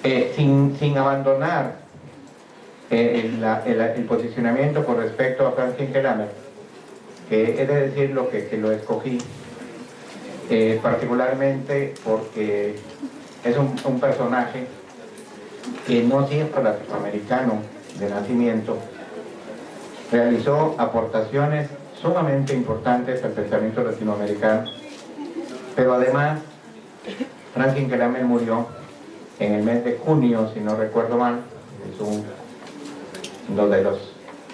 sin abandonar el posicionamiento con respecto a Franz Hinkelamer, que he de decirlo que lo escogí particularmente porque es un personaje que no siendo latinoamericano de nacimiento, realizó aportaciones sumamente importantes al pensamiento latinoamericano, pero además Franz Hinkelamer murió en el mes de junio, si no recuerdo mal. Es uno de los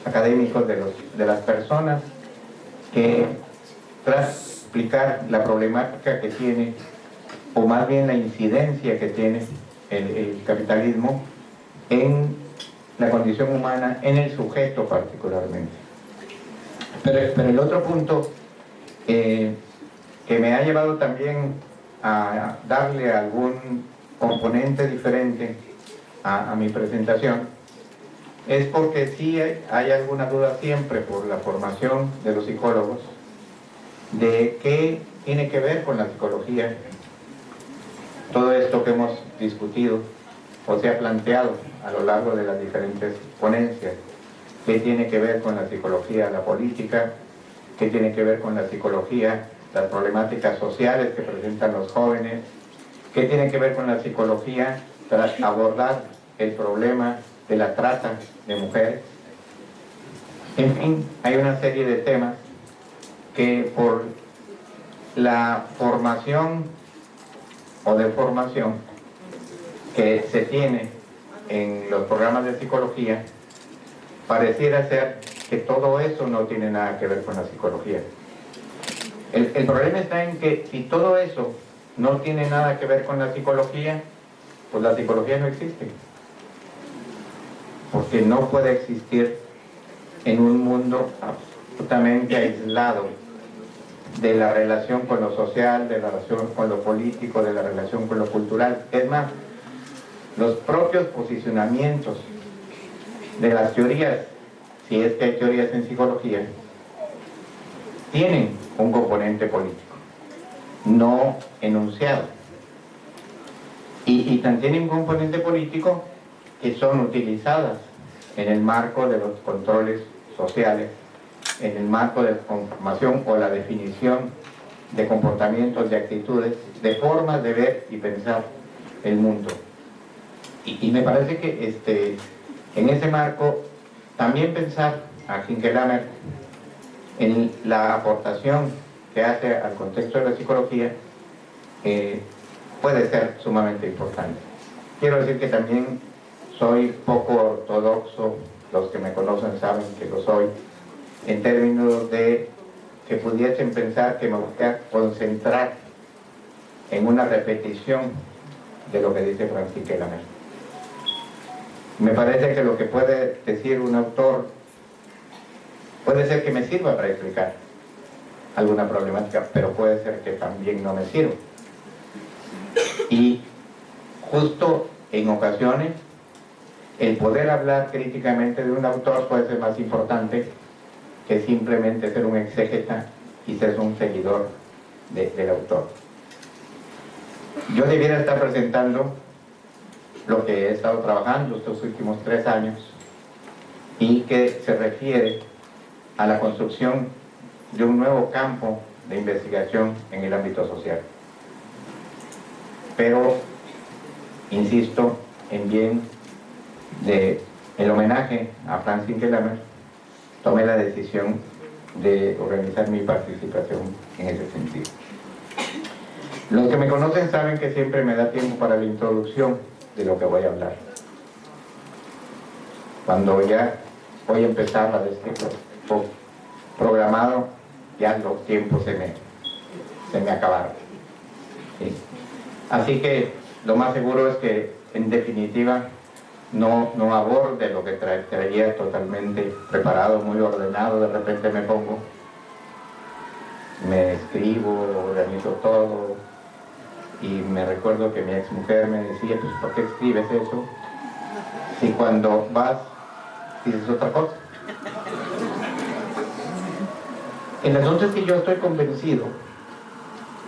académicos, de las personas que, tras explicar la problemática que tiene, o más bien la incidencia que tiene el capitalismo en la condición humana, en el sujeto particularmente. Pero el otro punto que me ha llevado también a darle algún componente diferente a mi presentación es porque sí hay alguna duda siempre por la formación de los psicólogos de qué tiene que ver con la psicología todo esto que hemos discutido o se ha planteado a lo largo de las diferentes ponencias. ¿Qué tiene que ver con la psicología la política? ¿Qué tiene que ver con la psicología las problemáticas sociales que presentan los jóvenes? ¿Qué tiene que ver con la psicología tras abordar el problema de la trata de mujeres? En fin, hay una serie de temas que por la formación o deformación que se tiene en los programas de psicología, pareciera ser que todo eso no tiene nada que ver con la psicología. El problema está en que si todo eso no tiene nada que ver con la psicología, pues la psicología no existe. Porque no puede existir en un mundo absolutamente aislado de la relación con lo social, de la relación con lo político, de la relación con lo cultural. Es más, los propios posicionamientos de las teorías, si es que hay teorías en psicología, tienen un componente político, no enunciado. Y también tienen un componente político que son utilizadas en el marco de los controles sociales, en el marco de la conformación o la definición de comportamientos, de actitudes, de formas de ver y pensar el mundo. Y me parece que en ese marco también pensar a Hinkelamer en la aportación que hace al contexto de la psicología puede ser sumamente importante. Quiero decir que también soy poco ortodoxo, los que me conocen saben que lo soy, en términos de que pudiesen pensar que me voy a concentrar en una repetición de lo que dice Franz Hinkelamer. Me parece que lo que puede decir un autor puede ser que me sirva para explicar alguna problemática, pero puede ser que también no me sirva. Y justo en ocasiones el poder hablar críticamente de un autor puede ser más importante que simplemente ser un exégeta y ser un seguidor del autor. Yo debiera estar presentando lo que he estado trabajando estos últimos 3 años y que se refiere a la construcción de un nuevo campo de investigación en el ámbito social. Pero, insisto, en bien del homenaje a Franz Hinkelamer, tomé la decisión de organizar mi participación en ese sentido. Los que me conocen saben que siempre me da tiempo para la introducción de lo que voy a hablar. Cuando ya voy a empezar a decir lo programado, ya los tiempos se me acabaron. ¿Sí? Así que lo más seguro es que, en definitiva, no aborde lo que traía totalmente preparado, muy ordenado. De repente me escribo, organizo todo, y me recuerdo que mi exmujer me decía, pues ¿por qué escribes eso? Si cuando vas dices otra cosa. El asunto es que yo estoy convencido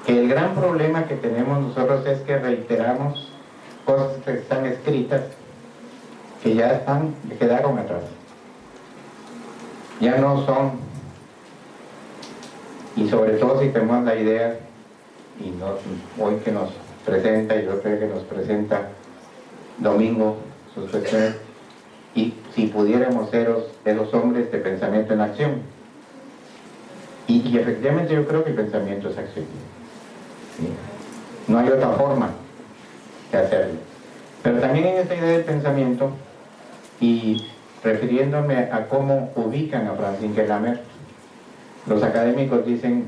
que el gran problema que tenemos nosotros es que reiteramos cosas que están escritas que ya quedaron atrás. Ya no son, y sobre todo si tenemos la idea, y hoy que nos presenta, y yo creo que nos presenta Domingo sus cuestiones, y si pudiéramos ser esos hombres de pensamiento en acción. Y efectivamente yo creo que el pensamiento es acción. ¿Sí? No hay otra forma de hacerlo. Pero también en esta idea del pensamiento, y refiriéndome a cómo ubican a Francine Kellamer, los académicos dicen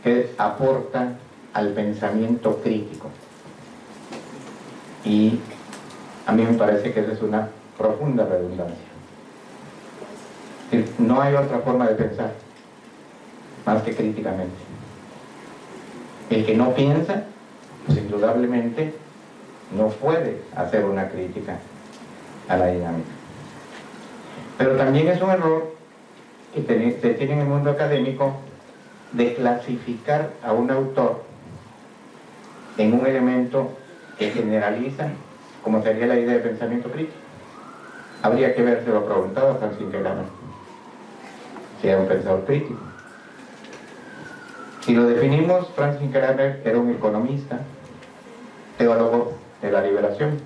que aporta al pensamiento crítico. Y a mí me parece que esa es una profunda redundancia. No hay otra forma de pensar más que críticamente. El que no piensa, pues indudablemente no puede hacer una crítica a la dinámica. Pero también es un error que se tiene en el mundo académico de clasificar a un autor en un elemento que generaliza, como sería la idea de pensamiento crítico. Habría que habérselo preguntado a Francine Kellamer si era un pensador crítico. Si lo definimos, Francine Kellamer era un economista, teólogo de la liberación.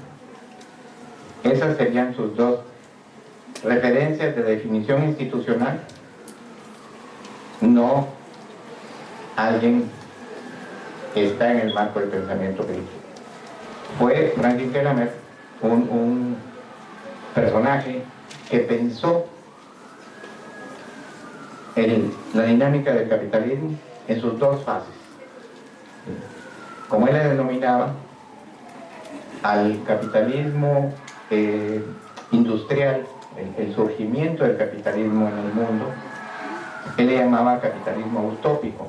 Esas serían sus dos referencias de definición institucional, no alguien que está en el marco del pensamiento crítico. Fue Francine Kellamer un personaje que pensó la dinámica del capitalismo en sus dos fases. Como él le denominaba, al capitalismo industrial, el surgimiento del capitalismo en el mundo, él le llamaba capitalismo utópico,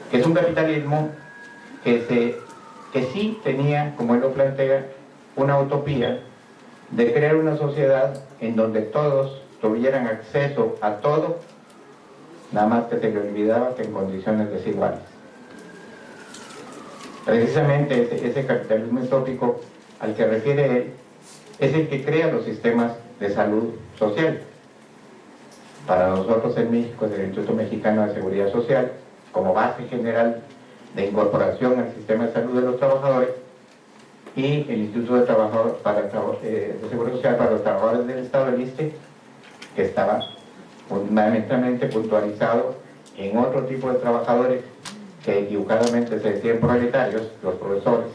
que es un capitalismo que sí tenía, como él lo plantea, una utopía de crear una sociedad en donde todos tuvieran acceso a todo, nada más que se le olvidaba que en condiciones desiguales. Precisamente ese capitalismo utópico al que refiere él es el que crea los sistemas de salud social. Para nosotros en México es el Instituto Mexicano de Seguridad Social, como base general de incorporación al sistema de salud de los trabajadores, y el Instituto de Seguridad Social para los Trabajadores del Estado del ISSSTE, que estaba fundamentalmente puntualizado en otro tipo de trabajadores que equivocadamente se decían proletarios, los profesores,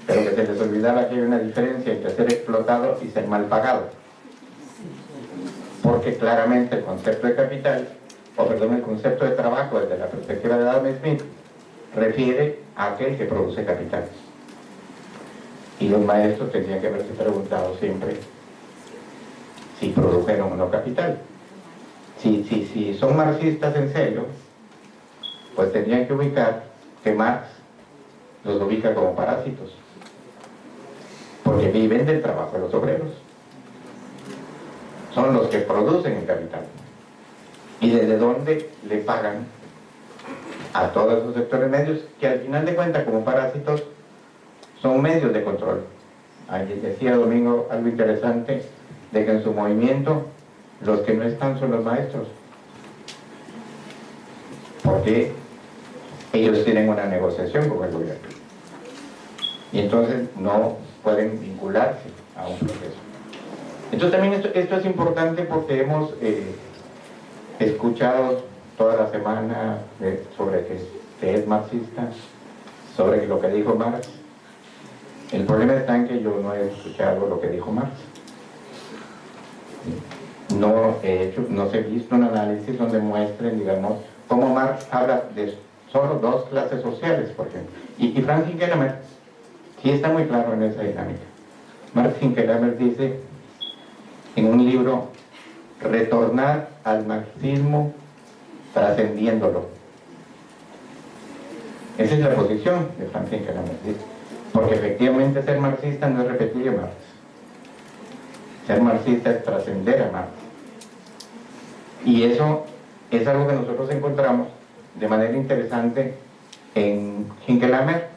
pero que se les olvidaba que hay una diferencia entre ser explotado y ser mal pagado, porque claramente el concepto de capital, el concepto de trabajo desde la perspectiva de Adam Smith refiere a aquel que produce capital. Y los maestros tenían que haberse preguntado siempre si produjeron o no capital. Si son marxistas en serio, pues tendrían que ubicar que Marx los ubica como parásitos, porque viven del trabajo de los obreros. Son los que producen el capital. ¿Y desde dónde le pagan a todos esos sectores medios que al final de cuentas, como parásitos, son medios de control? Ayer decía Domingo algo interesante, de que en su movimiento los que no están son los maestros, porque ellos tienen una negociación con el gobierno y entonces no pueden vincularse a un proceso. Entonces también esto es importante porque hemos escuchado toda la semana sobre que es marxista, sobre lo que dijo Marx. El problema está en que yo no he escuchado lo que dijo Marx. No se ha visto un análisis donde muestren, digamos, cómo Marx habla de solo dos clases sociales, por ejemplo. Y Francine Kellamer sí está muy claro en esa dinámica. Francine Kellamer dice en un libro, retornar al marxismo trascendiéndolo. Esa es la posición de Francine Kellamer, ¿sí? Porque efectivamente ser marxista no es repetir a Marx. Ser marxista es trascender a Marx. Y eso es algo que nosotros encontramos de manera interesante en Kellamer.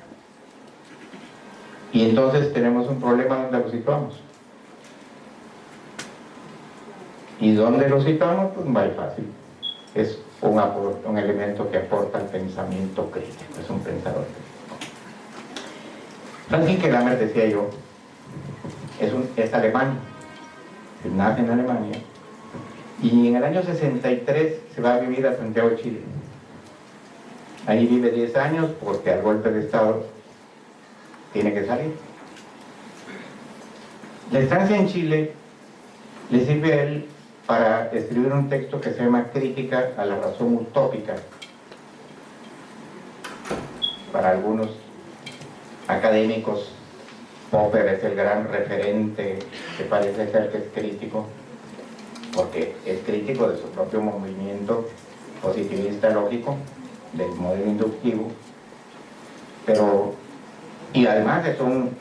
Y entonces tenemos un problema donde lo situamos. ¿Y dónde lo situamos? Pues muy fácil. Es un elemento que aporta al pensamiento crítico, es un pensador crítico. Francis Kellammer, decía yo, es alemán, nace en Alemania, y en el año 63 se va a vivir a Santiago de Chile. Ahí vive 10 años porque al golpe de Estado tiene que salir. La estancia en Chile le sirve a él para escribir un texto que se llama Crítica a la razón utópica. Para algunos académicos, Popper es el gran referente que parece ser que es crítico, porque es crítico de su propio movimiento positivista lógico, del modelo inductivo, y además es un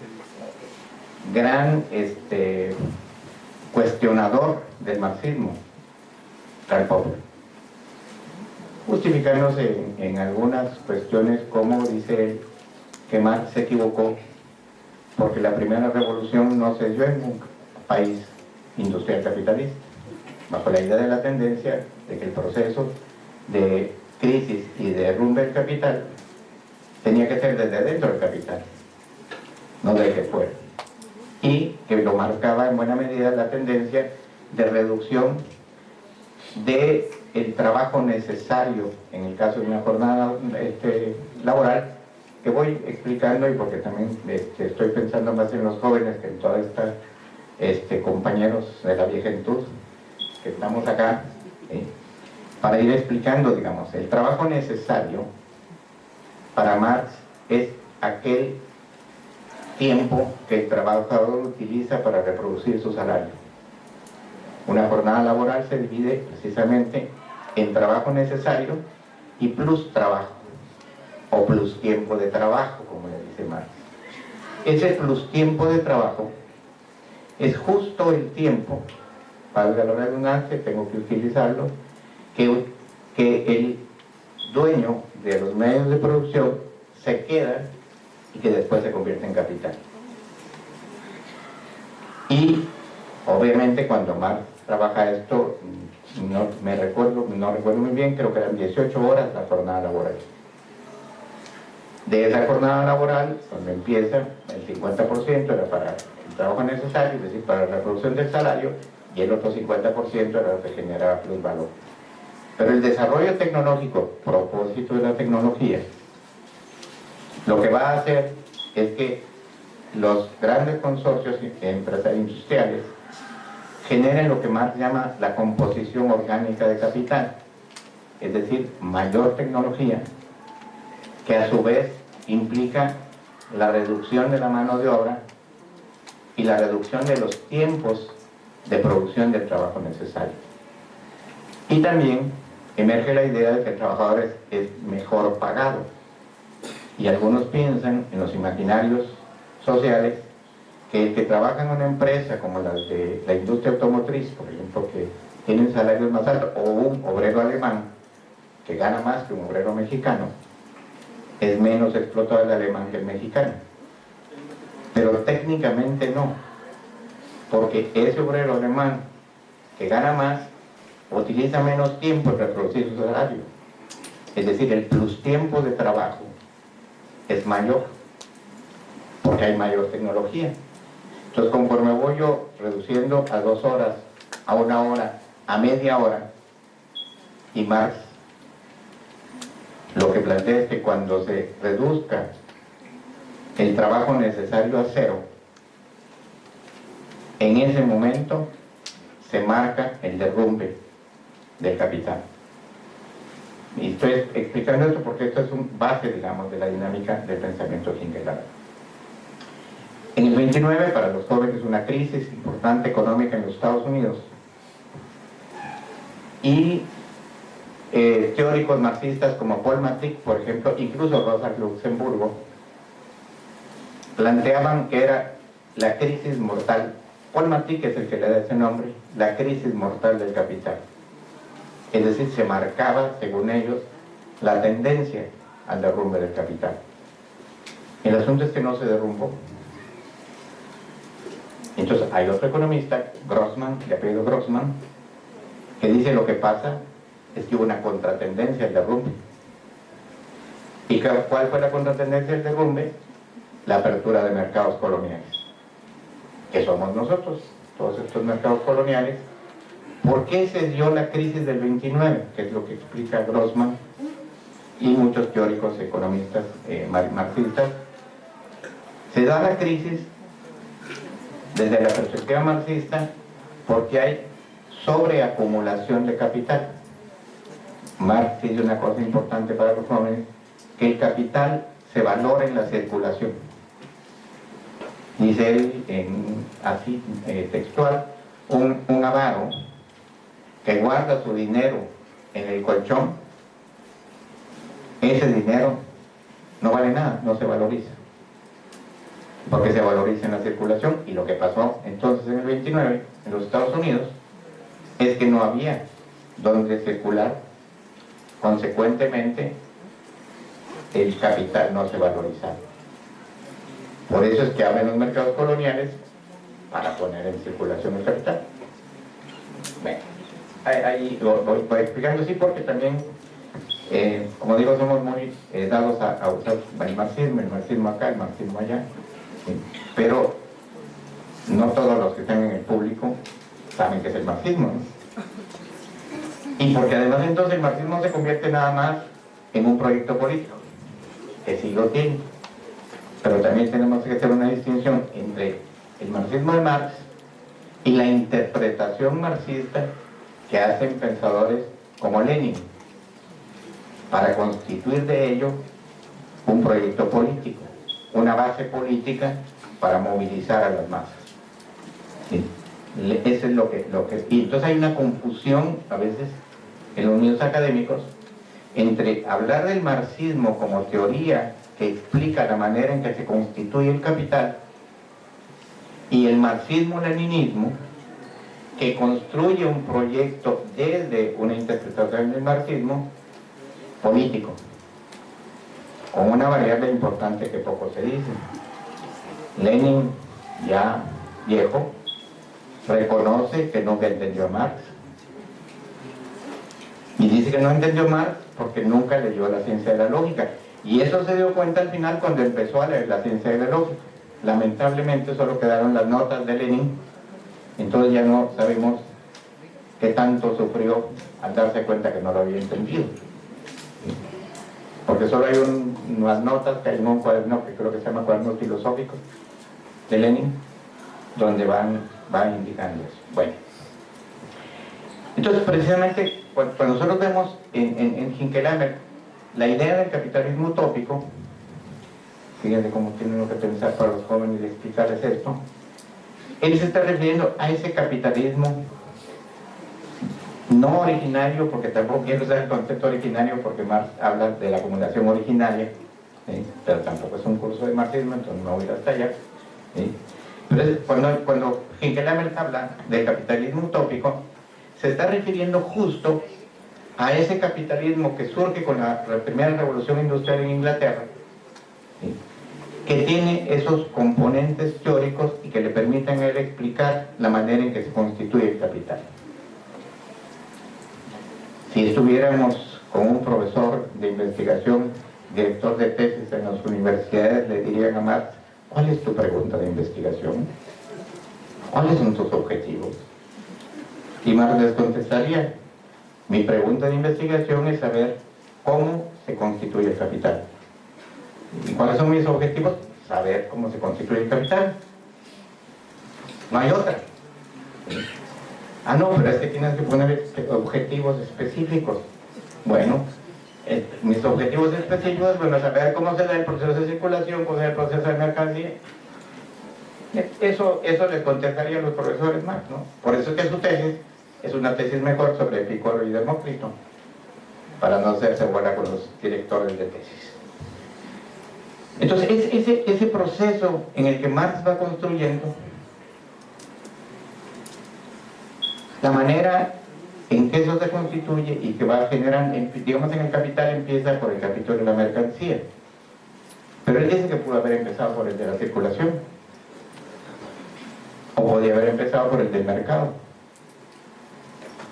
gran cuestionador del marxismo, Karl Popper, justificándose en algunas cuestiones, como dice él, que Marx se equivocó porque la primera revolución no se dio en un país industrial capitalista, bajo la idea de la tendencia de que el proceso de crisis y de derrumbe del capital tenía que ser desde dentro del capital, no desde fuera, y que lo marcaba en buena medida la tendencia de reducción del trabajo necesario en el caso de una jornada laboral, que voy explicando, y porque también estoy pensando más en los jóvenes que en todas estas compañeros de la viejentud que estamos acá, para ir explicando, digamos, el trabajo necesario para Marx es aquel tiempo que el trabajador utiliza para reproducir su salario. Una jornada laboral se divide precisamente en trabajo necesario y plus trabajo, o plus tiempo de trabajo, como le dice Marx. Ese plus tiempo de trabajo es justo el tiempo, valga la redundancia, tengo que utilizarlo, que el dueño de los medios de producción se queda y que después se convierte en capital. Y obviamente cuando Marx trabaja esto, no recuerdo muy bien, creo que eran 18 horas la jornada laboral. De esa jornada laboral, cuando empieza, el 50% era para el trabajo necesario, es decir, para la reproducción del salario, y el otro 50% era lo que generaba plusvalor. Pero el desarrollo tecnológico, propósito de la tecnología, lo que va a hacer es que los grandes consorcios empresariales industriales generen lo que Marx llama la composición orgánica de capital, es decir, mayor tecnología, que a su vez implica la reducción de la mano de obra y la reducción de los tiempos de producción del trabajo necesario. Y también emerge la idea de que el trabajador es mejor pagado. Y algunos piensan en los imaginarios sociales que el que trabaja en una empresa como la de la industria automotriz, por ejemplo, que tienen salarios más altos, o un obrero alemán que gana más que un obrero mexicano, es menos explotado el alemán que el mexicano. Pero técnicamente no, porque ese obrero alemán que gana más utiliza menos tiempo en reproducir su salario. Es decir, el plus tiempo de trabajo es mayor, porque hay mayor tecnología. Entonces, conforme voy yo reduciendo a 2 horas, a 1 hora, a media hora, y Marx lo que plantea es que cuando se reduzca el trabajo necesario a 0, en ese momento se marca el derrumbe del capital. Y estoy explicando esto porque esto es un base, digamos, de la dinámica del pensamiento hegeliano. En el 29, para los jóvenes, una crisis importante económica en los Estados Unidos. Y teóricos marxistas como Paul Mathieu, por ejemplo, incluso Rosa Luxemburgo, planteaban que era la crisis mortal. Paul Mathieu, que es el que le da ese nombre, la crisis mortal del capital. Es decir, se marcaba, según ellos, la tendencia al derrumbe del capital. El asunto es que no se derrumbó. Entonces hay otro economista, Grossman, de apellido Grossman, que dice lo que pasa es que hubo una contratendencia al derrumbe. ¿Y cuál fue la contratendencia del derrumbe? La apertura de mercados coloniales, que somos nosotros, todos estos mercados coloniales. ¿Por qué se dio la crisis del 29? Que es lo que explica Grossman y muchos teóricos economistas marxistas. Se da la crisis desde la perspectiva marxista porque hay sobreacumulación de capital. Marx dice una cosa importante para los jóvenes, que el capital se valora en la circulación. Dice él, así textual, un avaro que guarda su dinero en el colchón, ese dinero no vale nada, no se valoriza, porque se valoriza en la circulación. Y lo que pasó entonces en el 29 en los Estados Unidos es que no había donde circular, consecuentemente el capital no se valorizaba. Por eso es que abren los mercados coloniales para poner en circulación el capital. Bueno, ahí voy explicando así porque también, como digo, somos muy dados a usar el marxismo acá, el marxismo allá, ¿sí? Pero no todos los que están en el público saben qué es el marxismo, ¿no? Y porque además entonces el marxismo se convierte nada más en un proyecto político, que sí lo tiene. Pero también tenemos que hacer una distinción entre el marxismo de Marx y la interpretación marxista que hacen pensadores como Lenin, para constituir de ello un proyecto político, una base política para movilizar a las masas. ¿Sí? Eso es lo que... Y entonces hay una confusión a veces en los medios académicos entre hablar del marxismo como teoría que explica la manera en que se constituye el capital y el marxismo-leninismo que construye un proyecto desde una interpretación del marxismo político, con una variable importante que poco se dice. Lenin, ya viejo, reconoce que nunca entendió a Marx. Y dice que no entendió Marx porque nunca leyó la ciencia de la lógica. Y eso se dio cuenta al final cuando empezó a leer la ciencia de la lógica. Lamentablemente solo quedaron las notas de Lenin, entonces ya no sabemos qué tanto sufrió al darse cuenta que no lo había entendido. Porque solo hay unas notas que hay en un cuaderno que creo que se llama Cuadernos Filosóficos de Lenin, donde van indicando eso. Bueno, entonces precisamente cuando nosotros vemos en Hinkelhammer la idea del capitalismo utópico, fíjense cómo tienen que pensar para los jóvenes y explicarles esto, él se está refiriendo a ese capitalismo no originario, porque tampoco quiero usar el concepto originario porque Marx habla de la acumulación originaria, ¿sí? Pero tampoco es un curso de marxismo, entonces no voy a ir hasta allá, ¿sí? Pero cuando Hinkelhammer habla del capitalismo utópico, se está refiriendo justo a ese capitalismo que surge con la primera revolución industrial en Inglaterra, ¿sí? Que tiene esos componentes teóricos y que le permiten a él explicar la manera en que se constituye el capital. Si estuviéramos con un profesor de investigación, director de tesis en las universidades, le dirían a Marx: ¿cuál es tu pregunta de investigación? ¿Cuáles son tus objetivos? Y Marx les contestaría: mi pregunta de investigación es saber cómo se constituye el capital. ¿Y cuáles son mis objetivos? Saber cómo se constituye el capital. No hay otra. Ah, no, pero es que tienes que poner objetivos específicos. Bueno, mis objetivos específicos, bueno, saber cómo se da el proceso de circulación, cómo se da el proceso de mercancía. Eso les contestaría a los profesores más, ¿no? Por eso es que su tesis es una tesis mejor sobre Epicuro y Demócrito, para no hacerse bola con los directores de tesis. Entonces, ese proceso en el que Marx va construyendo la manera en que eso se constituye y que va a generar, digamos, en el capital empieza por el capítulo de la mercancía, pero él dice que pudo haber empezado por el de la circulación, o podía haber empezado por el del mercado.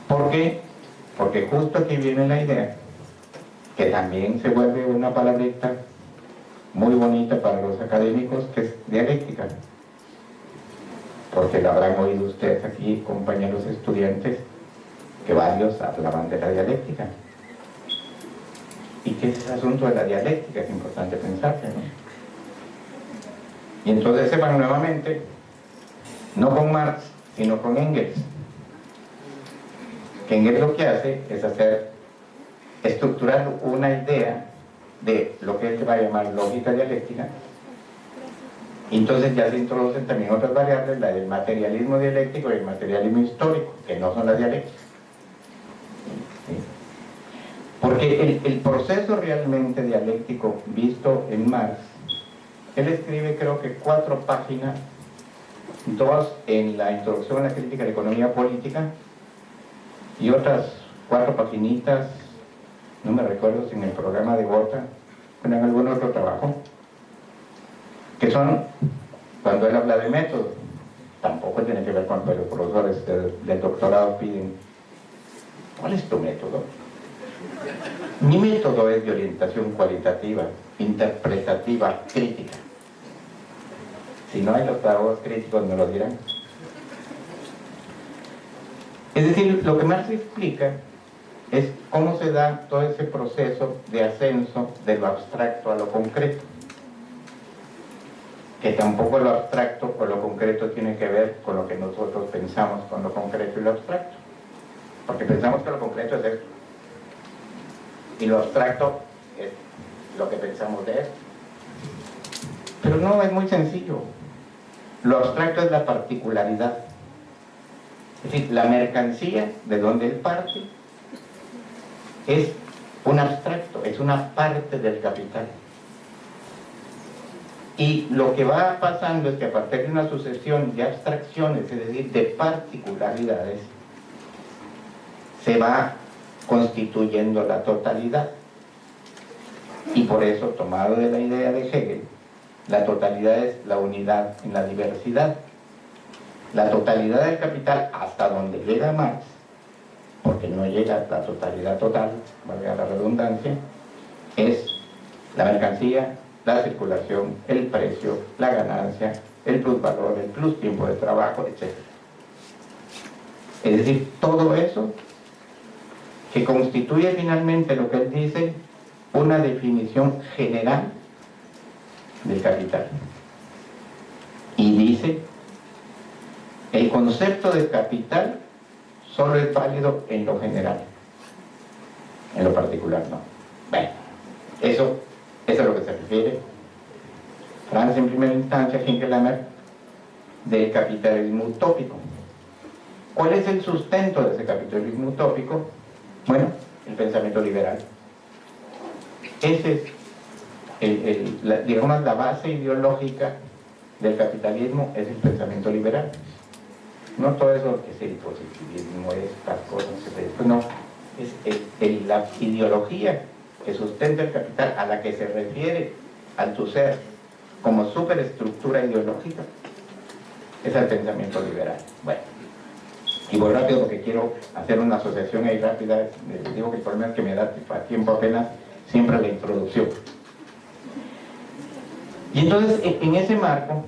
¿Por qué? Porque justo aquí viene la idea, que también se vuelve una palabrita muy bonita para los académicos, que es dialéctica. Porque lo habrán oído ustedes aquí, compañeros estudiantes, que varios hablaban de la dialéctica. ¿Y qué es ese asunto de la dialéctica? Es importante pensarse, ¿no? Y entonces se van nuevamente, no con Marx, sino con Engels. Que Engels lo que hace es estructurar una idea de lo que él va a llamar lógica dialéctica. Y entonces ya se introducen también otras variables, la del materialismo dialéctico y el materialismo histórico, que no son las dialécticas. ¿Sí? Porque el proceso realmente dialéctico visto en Marx, él escribe creo que 4 páginas, 2 en la introducción a la crítica de la economía política y otras 4 paginitas, no me recuerdo si en el programa de Gotha o en algún otro trabajo, que son cuando él habla de método. Tampoco tiene que ver cuando los profesores del doctorado piden ¿cuál es tu método? Mi método es de orientación cualitativa, interpretativa, crítica. Si no hay los pedagogos críticos me lo dirán. Es decir, lo que Marx explica es cómo se da todo ese proceso de ascenso de lo abstracto a lo concreto. Que tampoco lo abstracto o lo concreto tiene que ver con lo que nosotros pensamos con lo concreto y lo abstracto. Porque pensamos que lo concreto es esto. Y lo abstracto es lo que pensamos de esto. Pero no, es muy sencillo. Lo abstracto es la particularidad. Es decir, la mercancía de donde él parte es un abstracto, es una parte del capital. Y lo que va pasando es que a partir de una sucesión de abstracciones, es decir, de particularidades, se va constituyendo la totalidad. Y por eso, tomado de la idea de Hegel, la totalidad es la unidad en la diversidad. La totalidad del capital, hasta donde llega Marx, porque no llega a la totalidad total, valga la redundancia, es la mercancía, la circulación, el precio, la ganancia, el plusvalor, el plus tiempo de trabajo, etc. Es decir, todo eso que constituye finalmente lo que él dice una definición general del capital. Y dice, el concepto de capital solo es válido en lo general, en lo particular no. Bueno, eso es a lo que se refiere Franz en primera instancia, Hinkelhammer, del capitalismo utópico. ¿Cuál es el sustento de ese capitalismo utópico? Bueno, el pensamiento liberal. Ese es, digamos, la base ideológica del capitalismo, es el pensamiento liberal. No todo eso que es el positivismo, estas cosas, pues no, es la ideología que sustenta el capital, a la que se refiere Althusser como superestructura ideológica, es el pensamiento liberal. Bueno, y voy rápido porque quiero hacer una asociación ahí rápida. Les digo que el problema es que me da tiempo apenas siempre la introducción. Y entonces, en ese marco,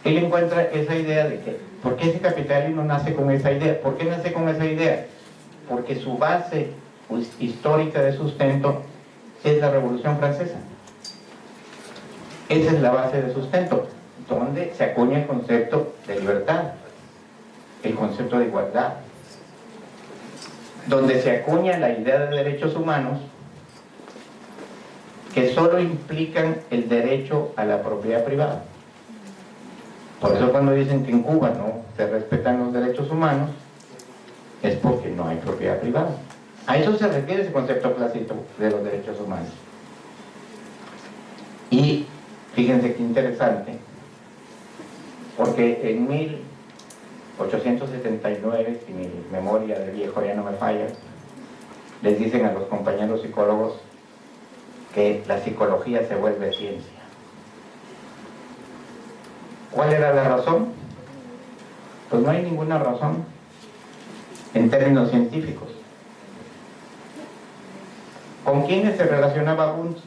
él encuentra esa idea de que, ¿por qué ese capitalismo nace con esa idea? ¿Por qué nace con esa idea? Porque su base histórica de sustento es la Revolución Francesa. Esa es la base de sustento, donde se acuña el concepto de libertad, el concepto de igualdad, donde se acuña la idea de derechos humanos que solo implican el derecho a la propiedad privada. Por eso cuando dicen que en Cuba no se respetan los derechos humanos, es porque no hay propiedad privada. A eso se refiere ese concepto clásico de los derechos humanos. Y fíjense qué interesante, porque en 1879, si mi memoria de viejo ya no me falla, les dicen a los compañeros psicólogos que la psicología se vuelve ciencia. ¿Cuál era la razón? Pues no hay ninguna razón en términos científicos. ¿Con quiénes se relacionaba Wundt?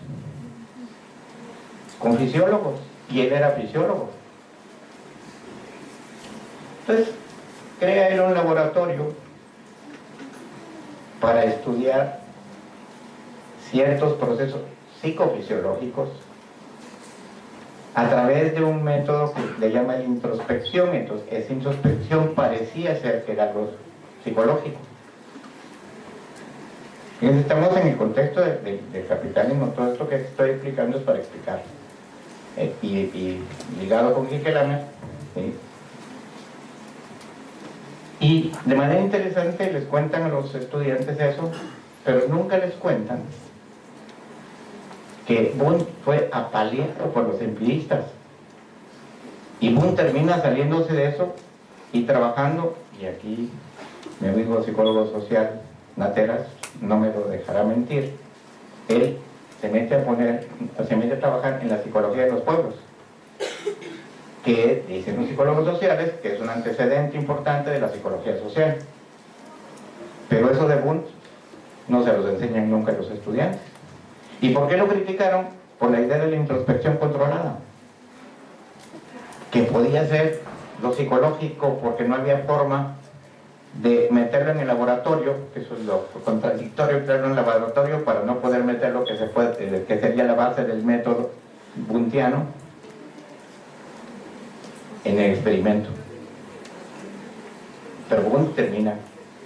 Con fisiólogos, y él era fisiólogo. Entonces, crea él un laboratorio para estudiar ciertos procesos psicofisiológicos a través de un método que le llama la introspección. Entonces, esa introspección parecía ser que era algo psicológico. Entonces, estamos en el contexto del capitalismo. Todo esto que estoy explicando es para explicar. Y ligado con Quique Lamer, ¿sí? Y de manera interesante les cuentan a los estudiantes eso, pero nunca les cuentan que Wundt fue apaleado por los empiristas. Y Wundt termina saliéndose de eso y trabajando, y aquí mi amigo psicólogo social Nateras no me lo dejará mentir, él se mete a trabajar en la psicología de los pueblos, que dicen los psicólogos sociales que es un antecedente importante de la psicología social. Pero eso de Wundt no se los enseñan nunca a los estudiantes. ¿Y por qué lo criticaron? Por la idea de la introspección controlada, que podía ser lo psicológico porque no había forma de meterlo en el laboratorio, que eso es lo contradictorio, meterlo en el laboratorio para no poder meter lo que se puede, que sería la base del método wundtiano, en el experimento. Pero Wundt termina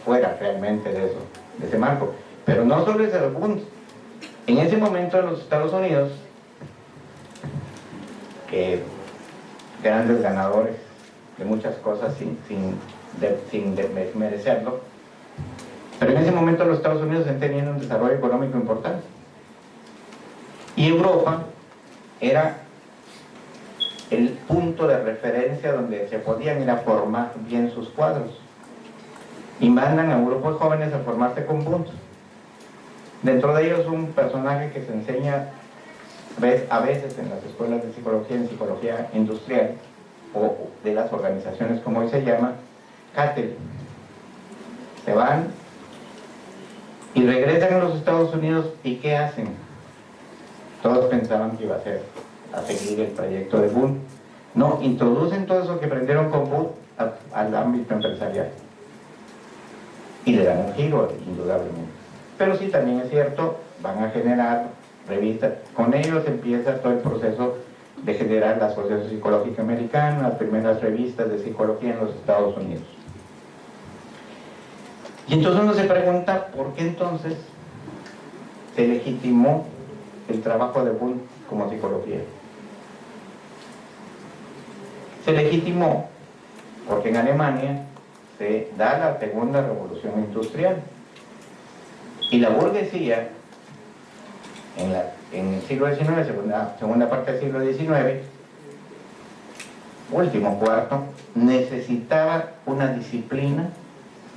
fuera realmente de eso, de ese marco. Pero no solo es el Wundt. En ese momento en los Estados Unidos, que grandes ganadores de muchas cosas sin merecerlo, pero en ese momento los Estados Unidos están teniendo un desarrollo económico importante. Y Europa era el punto de referencia donde se podían ir a formar bien sus cuadros. Y mandan a un grupo de jóvenes a formarse con Wundt. Dentro de ellos un personaje que se enseña a veces en las escuelas de psicología, en psicología industrial, o de las organizaciones como hoy se llama, Cattell. Se van y regresan a los Estados Unidos, ¿y qué hacen? Todos pensaban que iba a seguir el proyecto de Wundt. No, introducen todo eso que aprendieron con Wundt al ámbito empresarial. Y le dan un giro, indudablemente. Pero sí, también es cierto, van a generar revistas. Con ellos empieza todo el proceso de generar la Asociación Psicológica Americana, las primeras revistas de psicología en los Estados Unidos. Y entonces uno se pregunta, ¿por qué entonces se legitimó el trabajo de Wundt como psicología? Se legitimó porque en Alemania se da la segunda revolución industrial y la burguesía en el siglo XIX, segunda parte del siglo XIX, último cuarto, necesitaba una disciplina,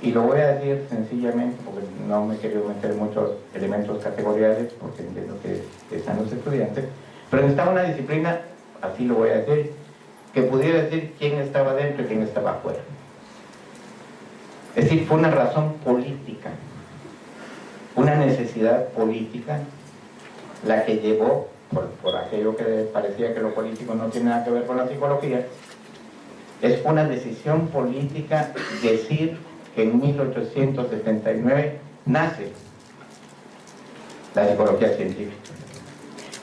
y lo voy a decir sencillamente porque no me quiero meter muchos elementos categoriales porque entiendo que están los estudiantes, pero necesitaba una disciplina, así lo voy a decir, que pudiera decir quién estaba dentro y quién estaba afuera. Es decir, fue una razón política, una necesidad política la que llevó, por aquello que parecía que lo político no tiene nada que ver con la psicología, es una decisión política decir que en 1879 nace la psicología científica.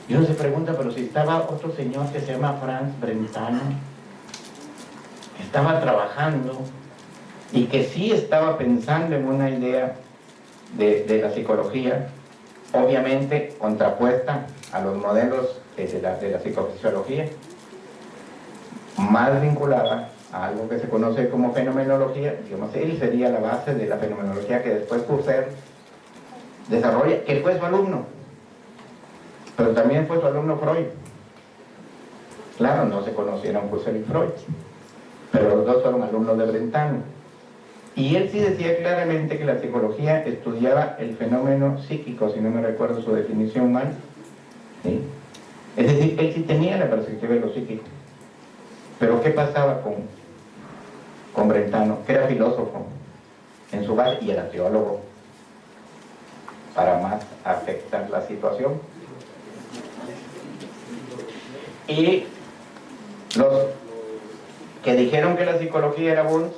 Y uno se pregunta, pero si estaba otro señor que se llama Franz Brentano, que estaba trabajando y que sí estaba pensando en una idea de la psicología, obviamente contrapuesta a los modelos de la psicofisiología, más vinculada a algo que se conoce como fenomenología. Digamos, él sería la base de la fenomenología que después Husserl desarrolla, que fue su alumno, pero también fue su alumno Freud. Claro, no se conocieron Husserl y Freud, pero los dos fueron alumnos de Brentano. Y él sí decía claramente que la psicología estudiaba el fenómeno psíquico, si no me recuerdo su definición mal, ¿sí? Es decir, él sí tenía la perspectiva de lo psíquico. Pero ¿qué pasaba con Brentano, que era filósofo en su base y era teólogo, para más afectar la situación. Y los que dijeron que la psicología era Wundt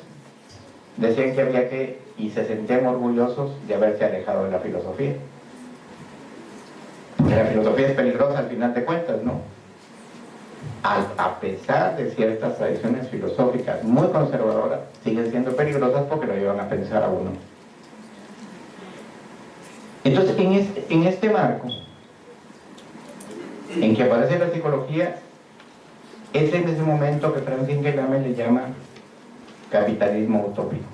decían que había que, y se sentían orgullosos de haberse alejado de la filosofía. Porque la filosofía es peligrosa al final de cuentas, ¿no? A pesar de ciertas tradiciones filosóficas muy conservadoras, siguen siendo peligrosas porque lo llevan a pensar a uno. Entonces, en este marco, en que aparece la psicología, es en ese momento que Franz Fukuyama le llama capitalismo utópico.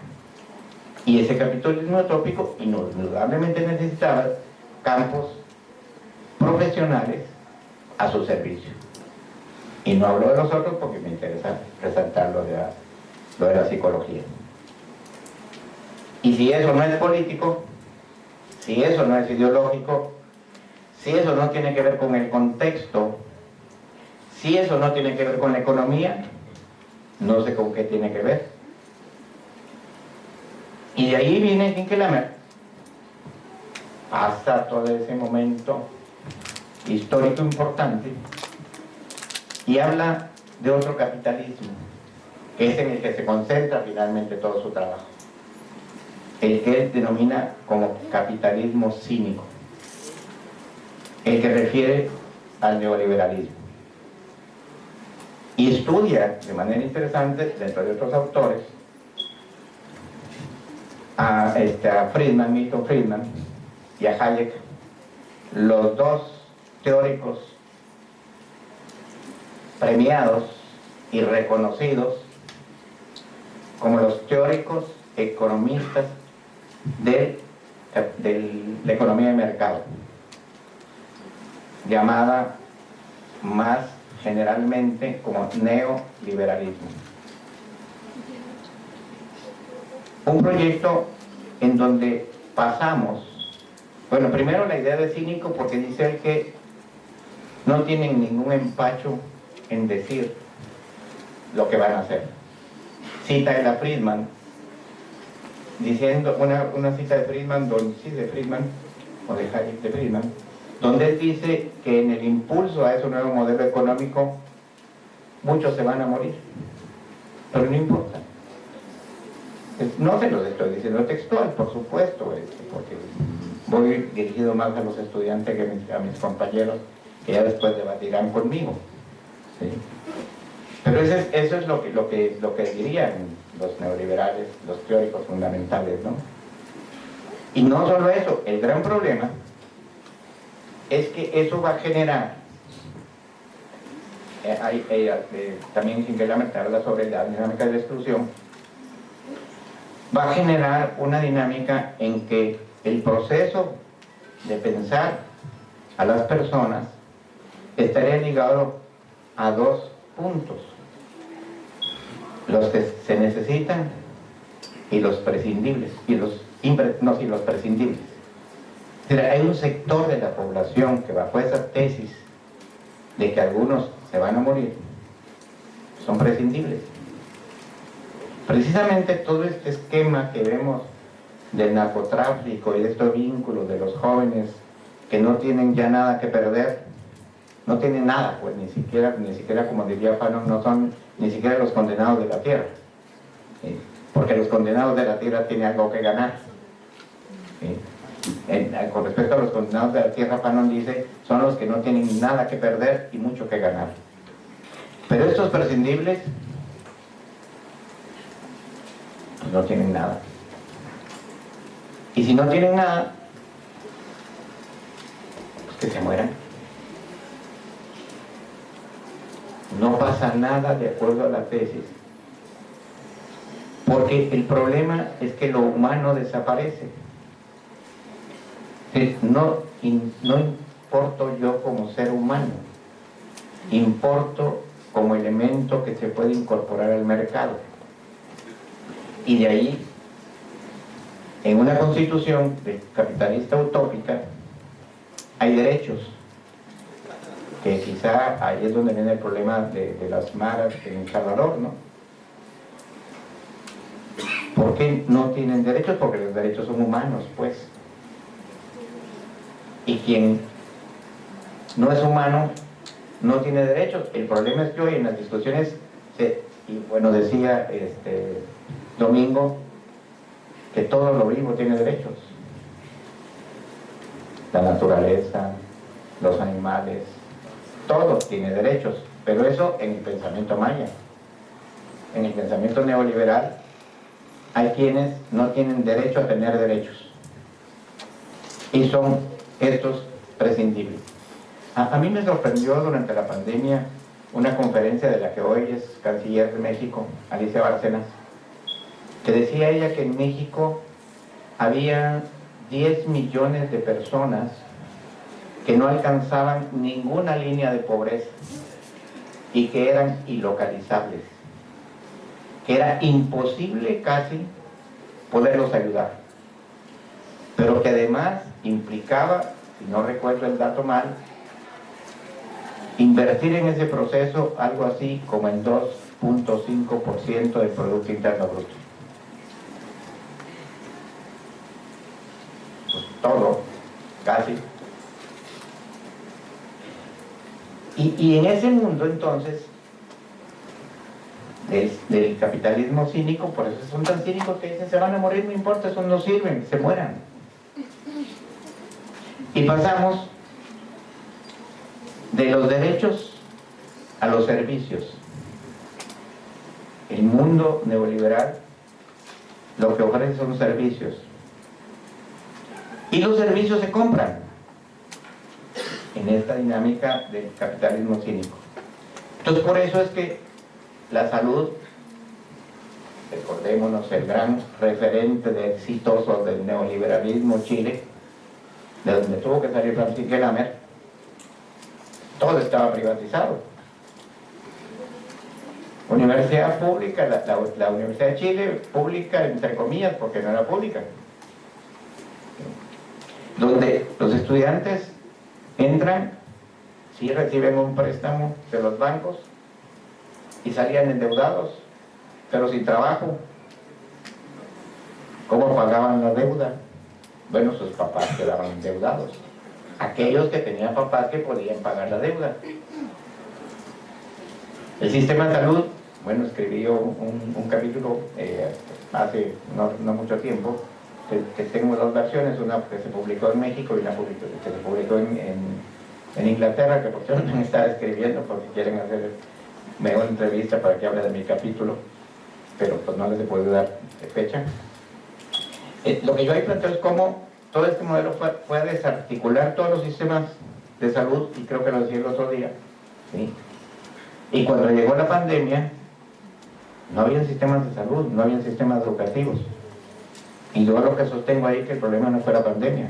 Y ese capitalismo utópico indudablemente necesitaba campos profesionales a su servicio. Y no hablo de los otros porque me interesa resaltar lo de la psicología. Y si eso no es político, si eso no es ideológico, si eso no tiene que ver con el contexto, si eso no tiene que ver con la economía, no sé con qué tiene que ver. Y de ahí viene Hinckelhammer, pasa todo ese momento histórico importante y habla de otro capitalismo, que es en el que se concentra finalmente todo su trabajo, el que él denomina como capitalismo cínico, el que refiere al neoliberalismo. Y estudia de manera interesante, dentro de otros autores, a Friedman, Milton Friedman y a Hayek, los dos teóricos premiados y reconocidos como los teóricos economistas de la economía de mercado, llamada más generalmente como neoliberalismo. Un proyecto en donde pasamos, bueno, primero la idea de cínico, porque dice él que no tienen ningún empacho en decir lo que van a hacer. Cita a Friedman, diciendo, una cita de Friedman, o de Hayek de Friedman, donde él dice que en el impulso a ese nuevo modelo económico muchos se van a morir, pero no importa. No se los estoy diciendo textual, por supuesto, porque voy dirigido más a los estudiantes que a mis compañeros, que ya después debatirán conmigo, ¿sí? Pero eso es lo que dirían los neoliberales, los teóricos fundamentales, ¿no? Y no solo eso, el gran problema es que eso va a generar, también Hinckelhammer habla sobre la dinámica de la exclusión, va a generar una dinámica en que el proceso de pensar a las personas estaría ligado a dos puntos: los que se necesitan y los prescindibles, y los prescindibles. Es decir, hay un sector de la población que bajo esa tesis de que algunos se van a morir, son prescindibles. Precisamente todo este esquema que vemos del narcotráfico y de estos vínculos de los jóvenes que no tienen ya nada que perder, no tienen nada, pues ni siquiera como diría Fanon, no son ni siquiera los condenados de la tierra, ¿sí? Porque los condenados de la tierra tienen algo que ganar, ¿sí? Con respecto a los condenados de la tierra, Fanon dice, son los que no tienen nada que perder y mucho que ganar. Pero estos prescindibles pues no tienen nada. Y si no tienen nada, pues que se mueran. No pasa nada de acuerdo a la tesis, porque el problema es que lo humano desaparece. No importo yo como ser humano, importo como elemento que se puede incorporar al mercado. Y de ahí, en una constitución capitalista utópica, hay derechos, que quizá ahí es donde viene el problema de las maras en El Salvador, ¿no? ¿Por qué no tienen derechos? Porque los derechos son humanos, pues. Y quien no es humano no tiene derechos. El problema es que hoy en las discusiones, y bueno, decía Domingo, que todo lo vivo tiene derechos. La naturaleza, los animales, todo tiene derechos. Pero eso en el pensamiento maya. En el pensamiento neoliberal hay quienes no tienen derecho a tener derechos. Y son estos prescindibles. A mí me sorprendió durante la pandemia una conferencia de la que hoy es canciller de México, Alicia Bárcenas, que decía ella que en México había 10 millones de personas que no alcanzaban ninguna línea de pobreza y que eran ilocalizables, que era imposible casi poderlos ayudar, pero que además implicaba, si no recuerdo el dato mal, invertir en ese proceso algo así como el 2.5% del Producto Interno Bruto. Pues todo, casi. Y en ese mundo entonces del capitalismo cínico, por eso son tan cínicos que dicen se van a morir, no importa, eso no sirven, se mueran. Y pasamos de los derechos a los servicios. El mundo neoliberal lo que ofrece son servicios. Y los servicios se compran en esta dinámica del capitalismo cínico. Entonces por eso es que la salud, recordémonos, el gran referente de exitoso del neoliberalismo Chile, de donde tuvo que salir Francisco Lamer, todo estaba privatizado. Universidad pública, la Universidad de Chile, pública entre comillas, porque no era pública, donde los estudiantes entran, sí reciben un préstamo de los bancos y salían endeudados, pero sin trabajo. ¿Cómo pagaban la deuda? Bueno, sus papás quedaban endeudados. Aquellos que tenían papás que podían pagar la deuda. El sistema de salud, bueno, escribí un capítulo hace no mucho tiempo, que tengo dos versiones, una que se publicó en México y una que se publicó en Inglaterra, que por cierto me está escribiendo porque quieren hacer una entrevista para que hable de mi capítulo, pero pues no les he podido dar fecha. Lo que yo ahí planteo es cómo todo este modelo fue a desarticular todos los sistemas de salud, y creo que lo decía el otro día, ¿sí? Y cuando llegó la pandemia, no había sistemas de salud, no había sistemas educativos. Y yo lo que sostengo ahí es que el problema no fue la pandemia.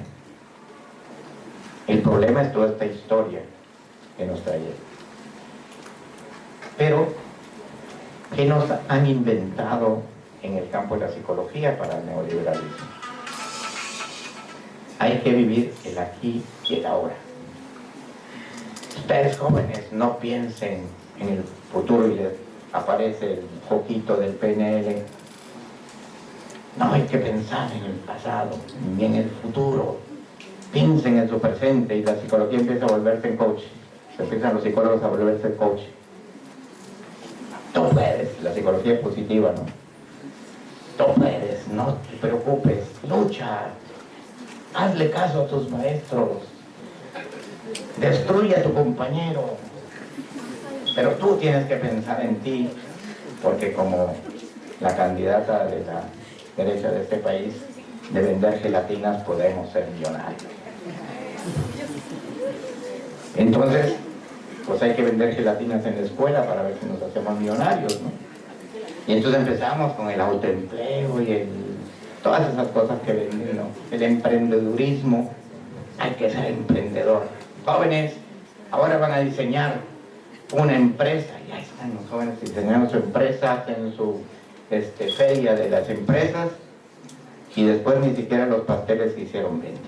El problema es toda esta historia que nos trae. Pero, ¿qué nos han inventado en el campo de la psicología para el neoliberalismo? Hay que vivir el aquí y el ahora. Ustedes jóvenes no piensen en el futuro y les aparece el foquito del PNL. No hay que pensar en el pasado ni en el futuro. Piensen en su presente, y la psicología empieza a volverse en coach. Empiezan los psicólogos a volverse coach. Tú puedes, la psicología es positiva, ¿no? Tú puedes, no te preocupes, lucha. Hazle caso a tus maestros. Destruye a tu compañero. Pero tú tienes que pensar en ti, porque como la candidata de la derecha de este país, de vender gelatinas podemos ser millonarios. Entonces, pues hay que vender gelatinas en la escuela para ver si nos hacemos millonarios, ¿no? Y entonces empezamos con el autoempleo y todas esas cosas que venden, ¿no? El emprendedurismo. Hay que ser emprendedor. Jóvenes, ahora van a diseñar una empresa. Ya están los jóvenes diseñando su empresa, hacen su feria de las empresas, y después ni siquiera los pasteles que hicieron venden.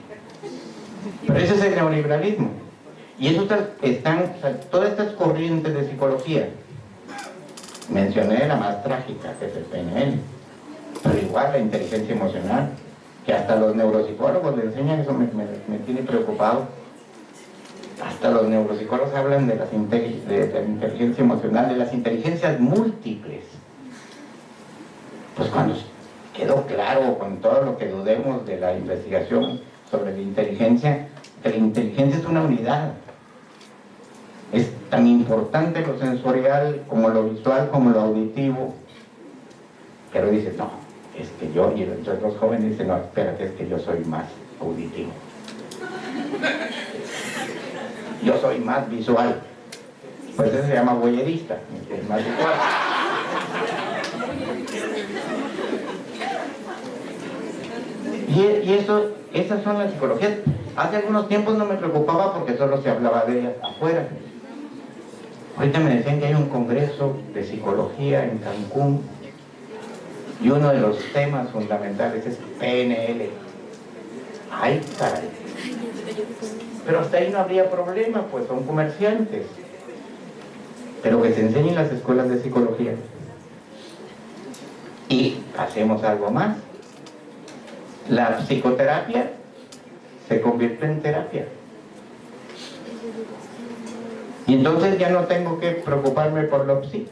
Pero ese es el neoliberalismo. Y eso están todas estas corrientes de psicología. Mencioné la más trágica, que es el PNL, pero igual la inteligencia emocional, que hasta los neuropsicólogos le enseñan, eso me tiene preocupado. Hasta los neuropsicólogos hablan de la inteligencia emocional, de las inteligencias múltiples. Pues cuando quedó claro, con todo lo que dudemos de la investigación sobre la inteligencia, que la inteligencia es una unidad. Es tan importante lo sensorial como lo visual, como lo auditivo. Pero dice, no, es que yo, y entonces los jóvenes dicen, no, espérate, es que yo soy más auditivo. Yo soy más visual. Pues eso se llama voyerista, es más visual. Y eso, esas son las psicologías. Hace algunos tiempos no me preocupaba porque solo se hablaba de ellas afuera. Ahorita me decían que hay un congreso de psicología en Cancún y uno de los temas fundamentales es PNL. ¡Ay, caray! Pero hasta ahí no habría problema, pues son comerciantes. Pero que se enseñen las escuelas de psicología. Y hacemos algo más. La psicoterapia se convierte en terapia. Y entonces ya no tengo que preocuparme por lo psi.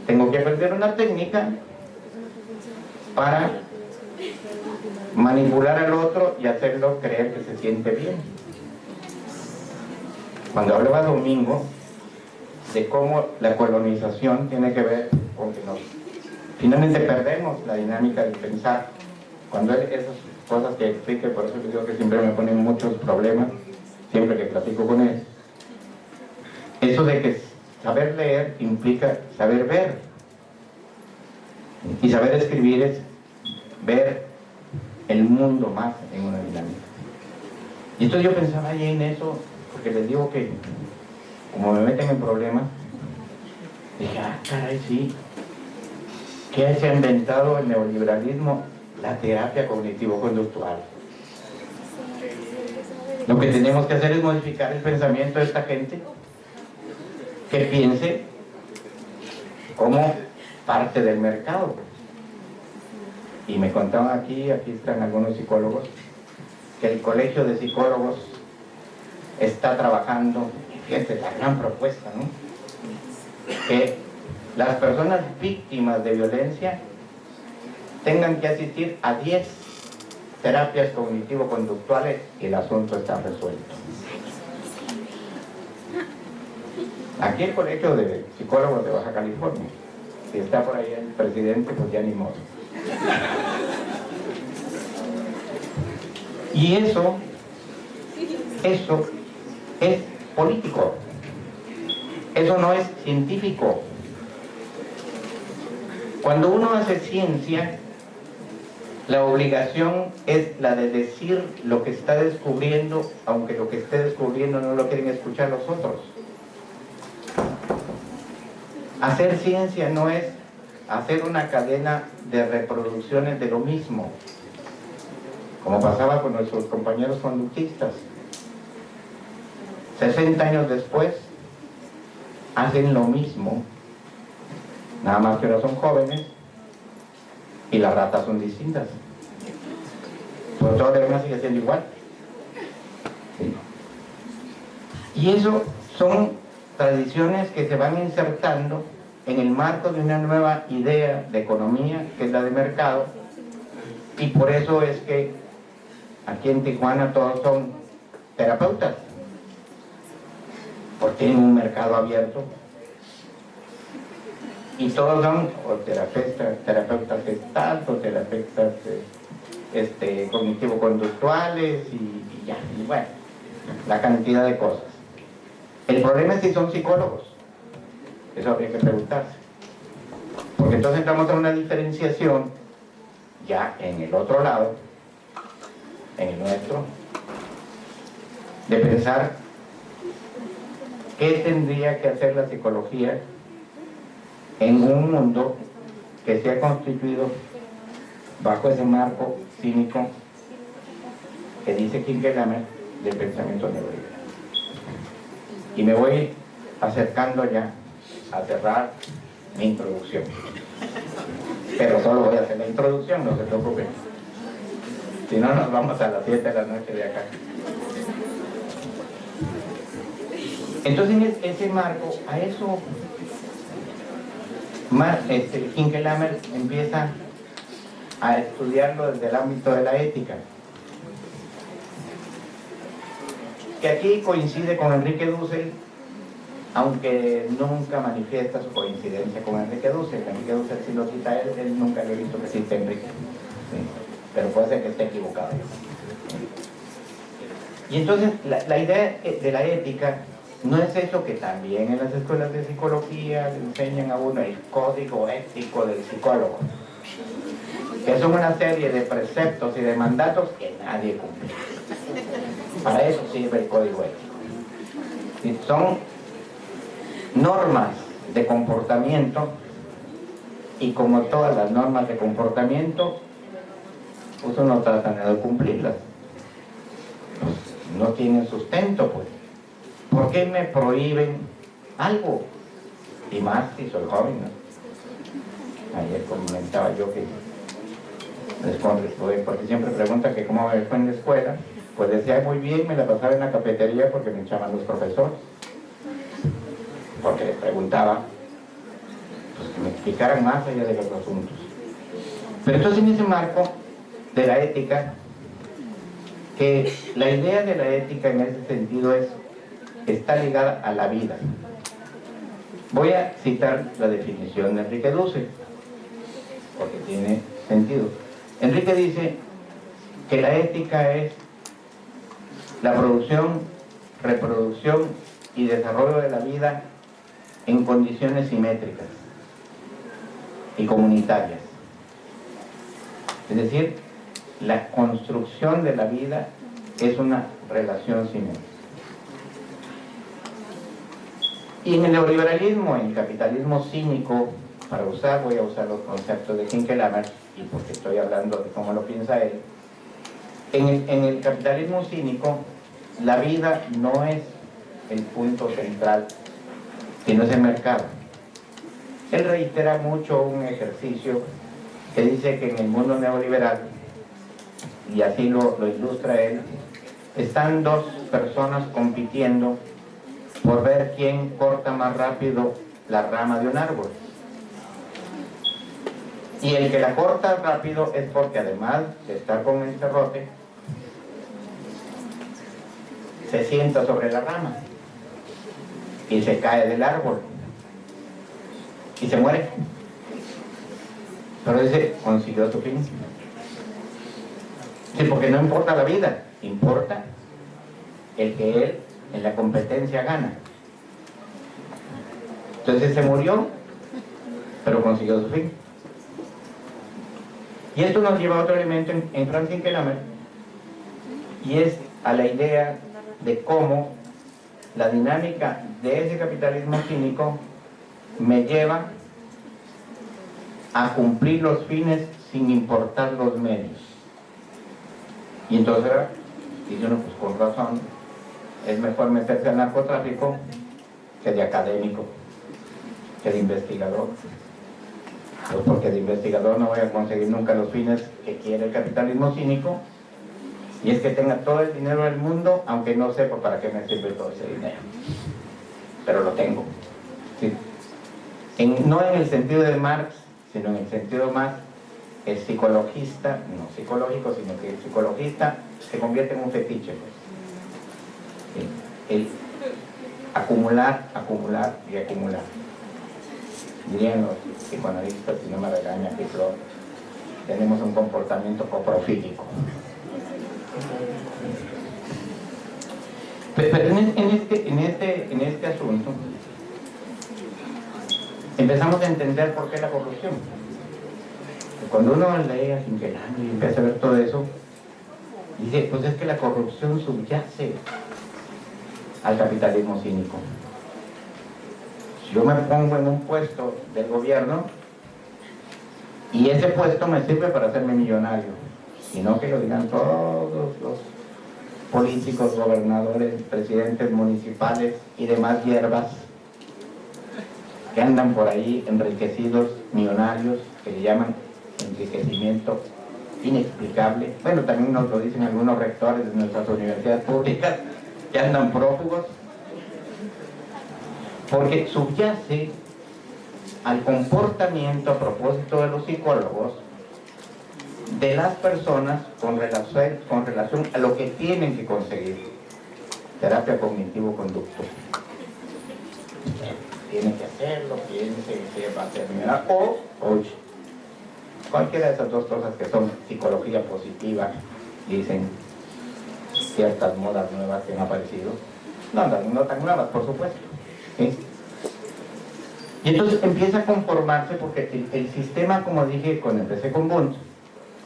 Tengo que aprender una técnica para manipular al otro y hacerlo creer que se siente bien. Cuando hablaba Domingo de cómo la colonización tiene que ver con que finalmente perdemos la dinámica del pensar. Cuando esas cosas que explique, por eso les digo que siempre me ponen muchos problemas, siempre que platico con él. Eso de que saber leer implica saber ver. Y saber escribir es ver el mundo más en una dinámica. Y entonces yo pensaba ahí en eso, porque les digo que, como me meten en problemas, dije, caray, sí. ¿Qué se ha inventado el neoliberalismo? La terapia cognitivo-conductual. Lo que tenemos que hacer es modificar el pensamiento de esta gente, que piense como parte del mercado. Y me contaban aquí están algunos psicólogos, que el colegio de psicólogos está trabajando, fíjense la gran propuesta, ¿no? Que las personas víctimas de violencia tengan que asistir a 10 terapias cognitivo-conductuales y el asunto está resuelto. Aquí el colegio de psicólogos de Baja California, si está por ahí el presidente, pues ya ni modo. Y eso es político, eso no es científico. Cuando uno hace ciencia, la obligación es la de decir lo que está descubriendo, aunque lo que esté descubriendo no lo quieren escuchar los otros. Hacer ciencia no es hacer una cadena de reproducciones de lo mismo, como pasaba con nuestros compañeros conductistas. 60 años después, hacen lo mismo, nada más que no son jóvenes y las ratas son distintas. Pero todo lo demás sigue siendo igual. ¿Sí? Y eso son tradiciones que se van insertando en el marco de una nueva idea de economía, que es la de mercado, y por eso es que aquí en Tijuana todos son terapeutas, porque tienen un mercado abierto, y todos son o terapeutas gestalt, o terapeutas cognitivo-conductuales, y ya, y bueno, la cantidad de cosas. El problema es si son psicólogos. Eso habría que preguntarse. Porque entonces entramos a una diferenciación ya en el otro lado, en el nuestro, de pensar qué tendría que hacer la psicología en un mundo que se ha constituido bajo ese marco cínico que dice Kinkelhammer del pensamiento neoliberal. Y me voy acercando ya a cerrar mi introducción. Pero solo voy a hacer la introducción, no se preocupen. Si no, nos vamos a las 7 de la noche de acá. Entonces, en ese marco, a eso, Hinkelhammer empieza a estudiarlo desde el ámbito de la ética. Que aquí coincide con Enrique Dussel, aunque nunca manifiesta su coincidencia con Enrique Dussel. Enrique Dussel sí lo cita él nunca le ha visto que cite Enrique. ¿Sí? Pero puede ser que esté equivocado. Y entonces la idea de la ética no es eso que también en las escuelas de psicología le enseñan a uno el código ético del psicólogo, que son una serie de preceptos y de mandatos que nadie cumple. Para eso sirve el código ético. Y son normas de comportamiento, y como todas las normas de comportamiento, pues uno trata de cumplirlas. Pues no tienen sustento, pues. ¿Por qué me prohíben algo? Y más si soy joven, ¿no? Ayer comentaba yo que porque siempre preguntan que cómo me fue en la escuela. Pues decía muy bien, me la pasaba en la cafetería porque me echaban los profesores. Porque les preguntaba, pues que me explicaran más allá de los asuntos. Pero entonces en ese marco de la ética, que la idea de la ética en ese sentido está ligada a la vida. Voy a citar la definición de Enrique Dussel, porque tiene sentido. Enrique dice que la ética es la producción, reproducción y desarrollo de la vida en condiciones simétricas y comunitarias. Es decir, la construcción de la vida es una relación simétrica. Y en el neoliberalismo, en el capitalismo cínico, voy a usar los conceptos de Hinkelhammer, y porque estoy hablando de cómo lo piensa él, en el capitalismo cínico, la vida no es el punto central, sino es el mercado. Él reitera mucho un ejercicio que dice que en el mundo neoliberal, y así lo ilustra él, están dos personas compitiendo por ver quién corta más rápido la rama de un árbol. Y el que la corta rápido es porque además de estar con el serrote, se sienta sobre la rama y se cae del árbol y se muere. Pero ese consiguió su fin. Sí, porque no importa la vida, importa el que él en la competencia gana. Entonces se murió, pero consiguió su fin. Y esto nos lleva a otro elemento en Franz Hinkelhammer, y es a la idea de cómo la dinámica de ese capitalismo cínico me lleva a cumplir los fines sin importar los medios. Y entonces dice uno, pues con razón, es mejor meterse al narcotráfico que de académico, que de investigador. Pues porque de investigador no voy a conseguir nunca los fines que quiere el capitalismo cínico, y es que tenga todo el dinero del mundo, aunque no sepa para qué me sirve todo ese dinero. Pero lo tengo. ¿Sí? No en el sentido de Marx, sino en el sentido más psicologista, no psicológico, sino que el psicologista se convierte en un fetiche. Pues. ¿Sí? El acumular, acumular y acumular. Dirían los psicoanalistas, si no me regaña, que tenemos un comportamiento coprofílico. Pero en este asunto empezamos a entender por qué la corrupción. Cuando uno lee a Hinkelhammer y empieza a ver todo eso, dice, pues es que la corrupción subyace al capitalismo cínico. Si yo me pongo en un puesto del gobierno y ese puesto me sirve para hacerme millonario, y no que lo digan todos los políticos, gobernadores, presidentes municipales y demás hierbas que andan por ahí enriquecidos, millonarios, que le llaman enriquecimiento inexplicable. Bueno, también nos lo dicen algunos rectores de nuestras universidades públicas que andan prófugos, porque subyace al comportamiento, a propósito de los psicólogos, de las personas con relación a lo que tienen que conseguir. Terapia cognitivo-conductual. Tiene que hacerlo, piense que va a terminar, o cualquiera de esas dos cosas que son psicología positiva, dicen ciertas modas nuevas que han aparecido. No tan nuevas, por supuesto. ¿Sí? Y entonces empieza a conformarse porque el sistema, como dije cuando empecé con Wundt,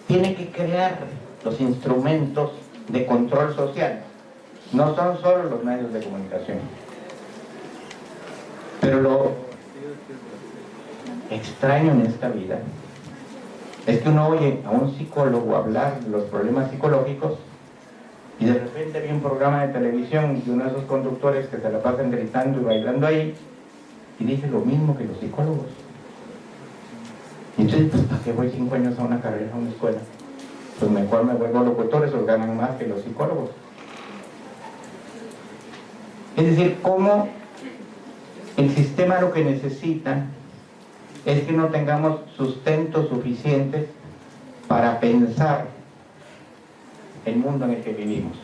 tiene que crear los instrumentos de control social. No son solo los medios de comunicación. Pero lo extraño en esta vida es que uno oye a un psicólogo hablar de los problemas psicológicos y de repente ve un programa de televisión y uno de esos conductores que se la pasan gritando y bailando ahí y dice lo mismo que los psicólogos. Y entonces, pues, ¿para qué voy 5 años a una carrera, a una escuela? Pues mejor me vuelvo locutores, o ganan más que los psicólogos. Es decir, cómo el sistema lo que necesita es que no tengamos sustentos suficientes para pensar el mundo en el que vivimos.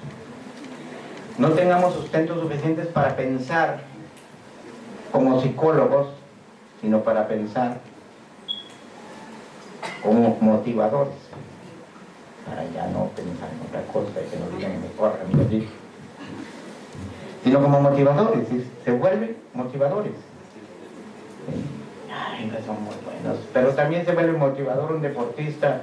No tengamos sustentos suficientes para pensar como psicólogos, sino para pensar como motivadores, para ya no pensar en otra cosa y que nos digan que me corran y así, sino como motivadores, se vuelven motivadores. Ay, son muy buenos, pero también se vuelve motivador un deportista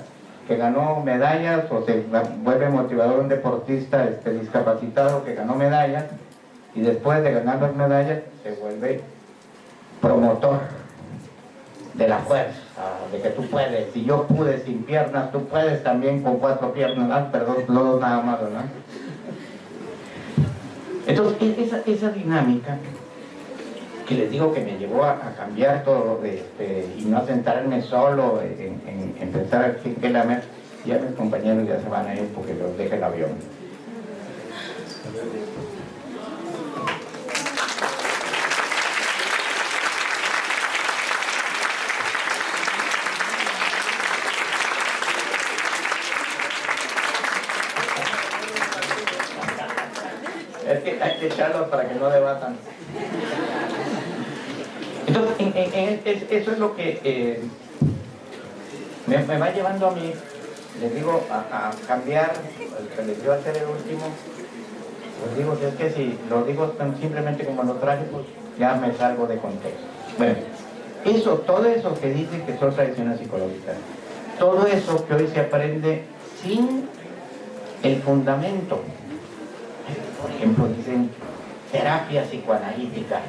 que ganó medallas, o se vuelve motivador un deportista discapacitado que ganó medallas, y después de ganar las medallas se vuelve promotor de la fuerza, de que tú puedes. Si yo pude sin piernas, tú puedes también con 4 piernas, perdón, no dos nada más, ¿no? Entonces, esa dinámica que les digo que me llevó a cambiar todo, y no a sentarme solo en pensar que la mer, ya mis compañeros ya se van a ir porque los deja el avión. Es que hay que echarlos para que no debatan. Entonces, eso es lo que me va llevando a mí, les digo, a cambiar, que les dio a hacer el último. Les digo que es que si lo digo tan simplemente como lo traje, pues ya me salgo de contexto. Bueno, todo eso que dicen que son tradiciones psicológicas, todo eso que hoy se aprende sin el fundamento. Por ejemplo, dicen terapia psicoanalítica.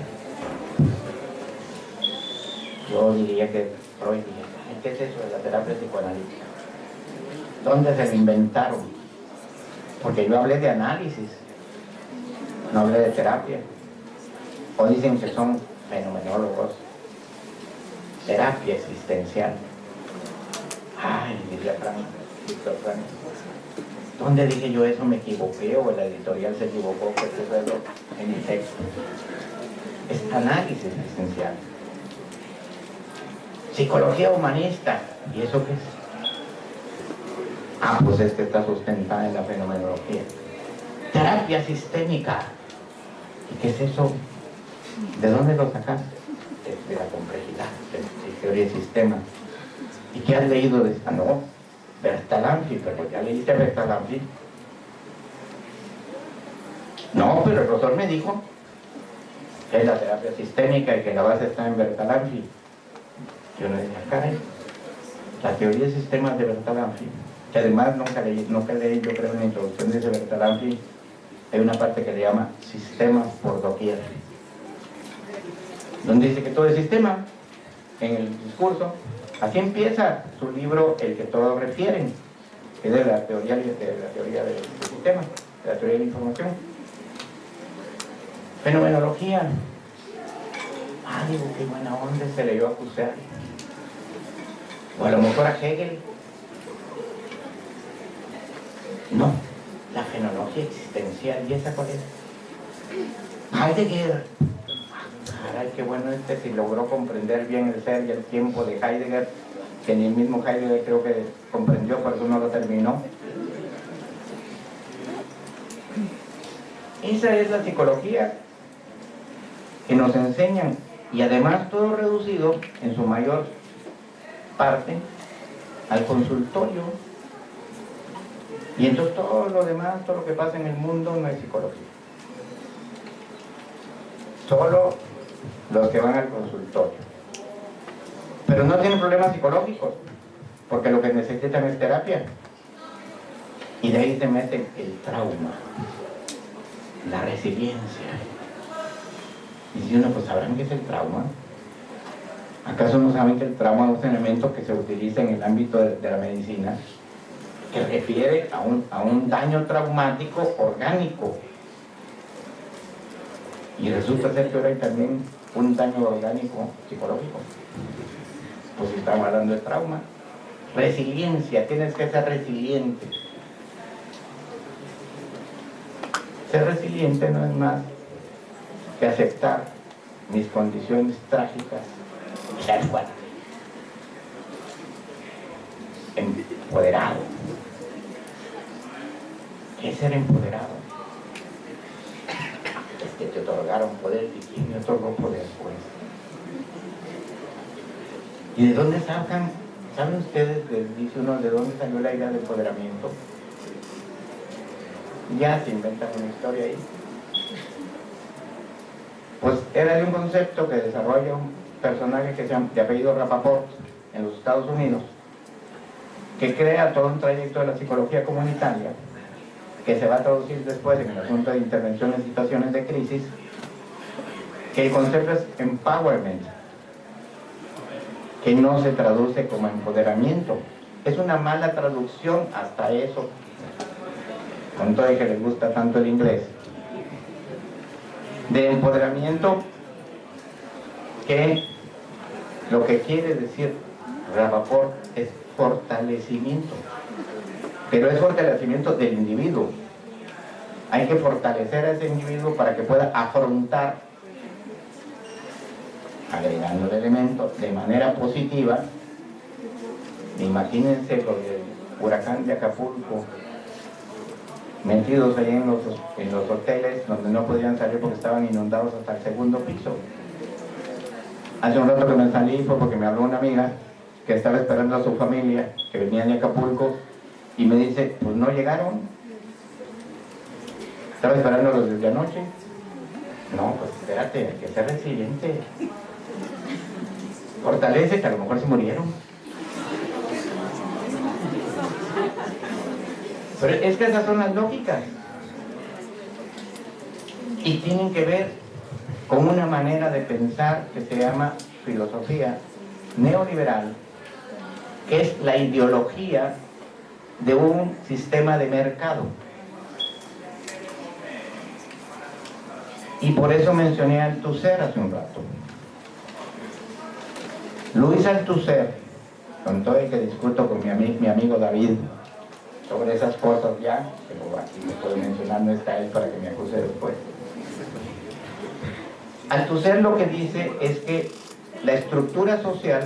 Yo diría que Freud diría, ¿qué es eso de la terapia psicoanalítica? ¿Dónde se lo inventaron? Porque yo hablé de análisis, no hablé de terapia. O dicen que son fenomenólogos. Terapia existencial. Ay, diría Víctor Frank. ¿Dónde dije yo eso? ¿Me equivoqué o la editorial se equivocó? Que eso en mi texto. Es análisis existencial. Psicología humanista. ¿Y eso qué es? Pues es que está sustentada en la fenomenología. Terapia sistémica. ¿Y qué es eso? ¿De dónde lo sacaste? De la complejidad, de teoría de sistemas. ¿Y qué has leído de esta? No, Bertalanffy, pero ya leíste Bertalanffy. No, pero el profesor me dijo que es la terapia sistémica y que la base está en Bertalanffy. Yo le decía, caray, la teoría de sistemas de Bertalanffy, que además nunca leí, yo creo, en la introducción de ese Bertalanffy, hay una parte que le llama sistemas por doquier, donde dice que todo es sistema, en el discurso. Así empieza su libro, el que todos refieren, que es de la teoría del sistema, de la teoría de la información. Fenomenología. Digo, qué buena onda, se leyó a Husserl. O a lo mejor a Hegel, No, la fenomenología existencial. ¿Y esa cuál es? Heidegger. Caray, qué bueno si logró comprender bien el ser y el tiempo de Heidegger, que ni el mismo Heidegger creo que comprendió, por eso no lo terminó. Esa es la psicología que nos enseñan, y además todo reducido en su mayor parte al consultorio. Y entonces todo lo demás, todo lo que pasa en el mundo no es psicología. Solo los que van al consultorio. Pero no tienen problemas psicológicos, porque lo que necesitan es terapia. Y de ahí se mete el trauma, la resiliencia. Y si uno, pues sabrán qué es el trauma. ¿Acaso no saben que el trauma es un elemento que se utiliza en el ámbito de la medicina, que refiere a un daño traumático orgánico? Y resulta ser que ahora hay también un daño orgánico psicológico. Pues si estamos hablando de trauma. Resiliencia, tienes que ser resiliente. Ser resiliente no es más que aceptar mis condiciones trágicas y ser fuerte, empoderado. ¿Qué es ser empoderado? Es que te otorgaron poder y quién me otorgó poder, pues. ¿Y de dónde sacan? ¿Saben ustedes, les dice uno, de dónde salió la idea de empoderamiento? Ya se inventan una historia ahí. Pues era de un concepto que desarrolla un personaje que se llama, de apellido Rapaport, en los Estados Unidos, que crea todo un trayecto de la psicología comunitaria, que se va a traducir después en el asunto de intervención en situaciones de crisis, que el concepto es empowerment, que no se traduce como empoderamiento. Es una mala traducción hasta eso, con todo el que les gusta tanto el inglés. De empoderamiento, que lo que quiere decir Rapaport es fortalecimiento, pero es fortalecimiento del individuo. Hay que fortalecer a ese individuo para que pueda afrontar, agregando el elemento de manera positiva. Imagínense lo del huracán de Acapulco, metidos ahí en los hoteles donde no podían salir porque estaban inundados hasta el segundo piso. Hace un rato que me salí fue porque me habló una amiga que estaba esperando a su familia, que venía de Acapulco, y me dice, pues no llegaron. Estaba esperándolos desde anoche. No, pues espérate, hay que ser resiliente. Fortalece, que a lo mejor se murieron. Pero es que esas son las lógicas. Y tienen que ver con una manera de pensar que se llama filosofía neoliberal, que es la ideología de un sistema de mercado. Y por eso mencioné a Althusser hace un rato. Luis Althusser, con todo el que discuto con mi amigo David sobre esas cosas ya, pero aquí me puedo mencionar, no está él para que me acuse después. Althusser lo que dice es que la estructura social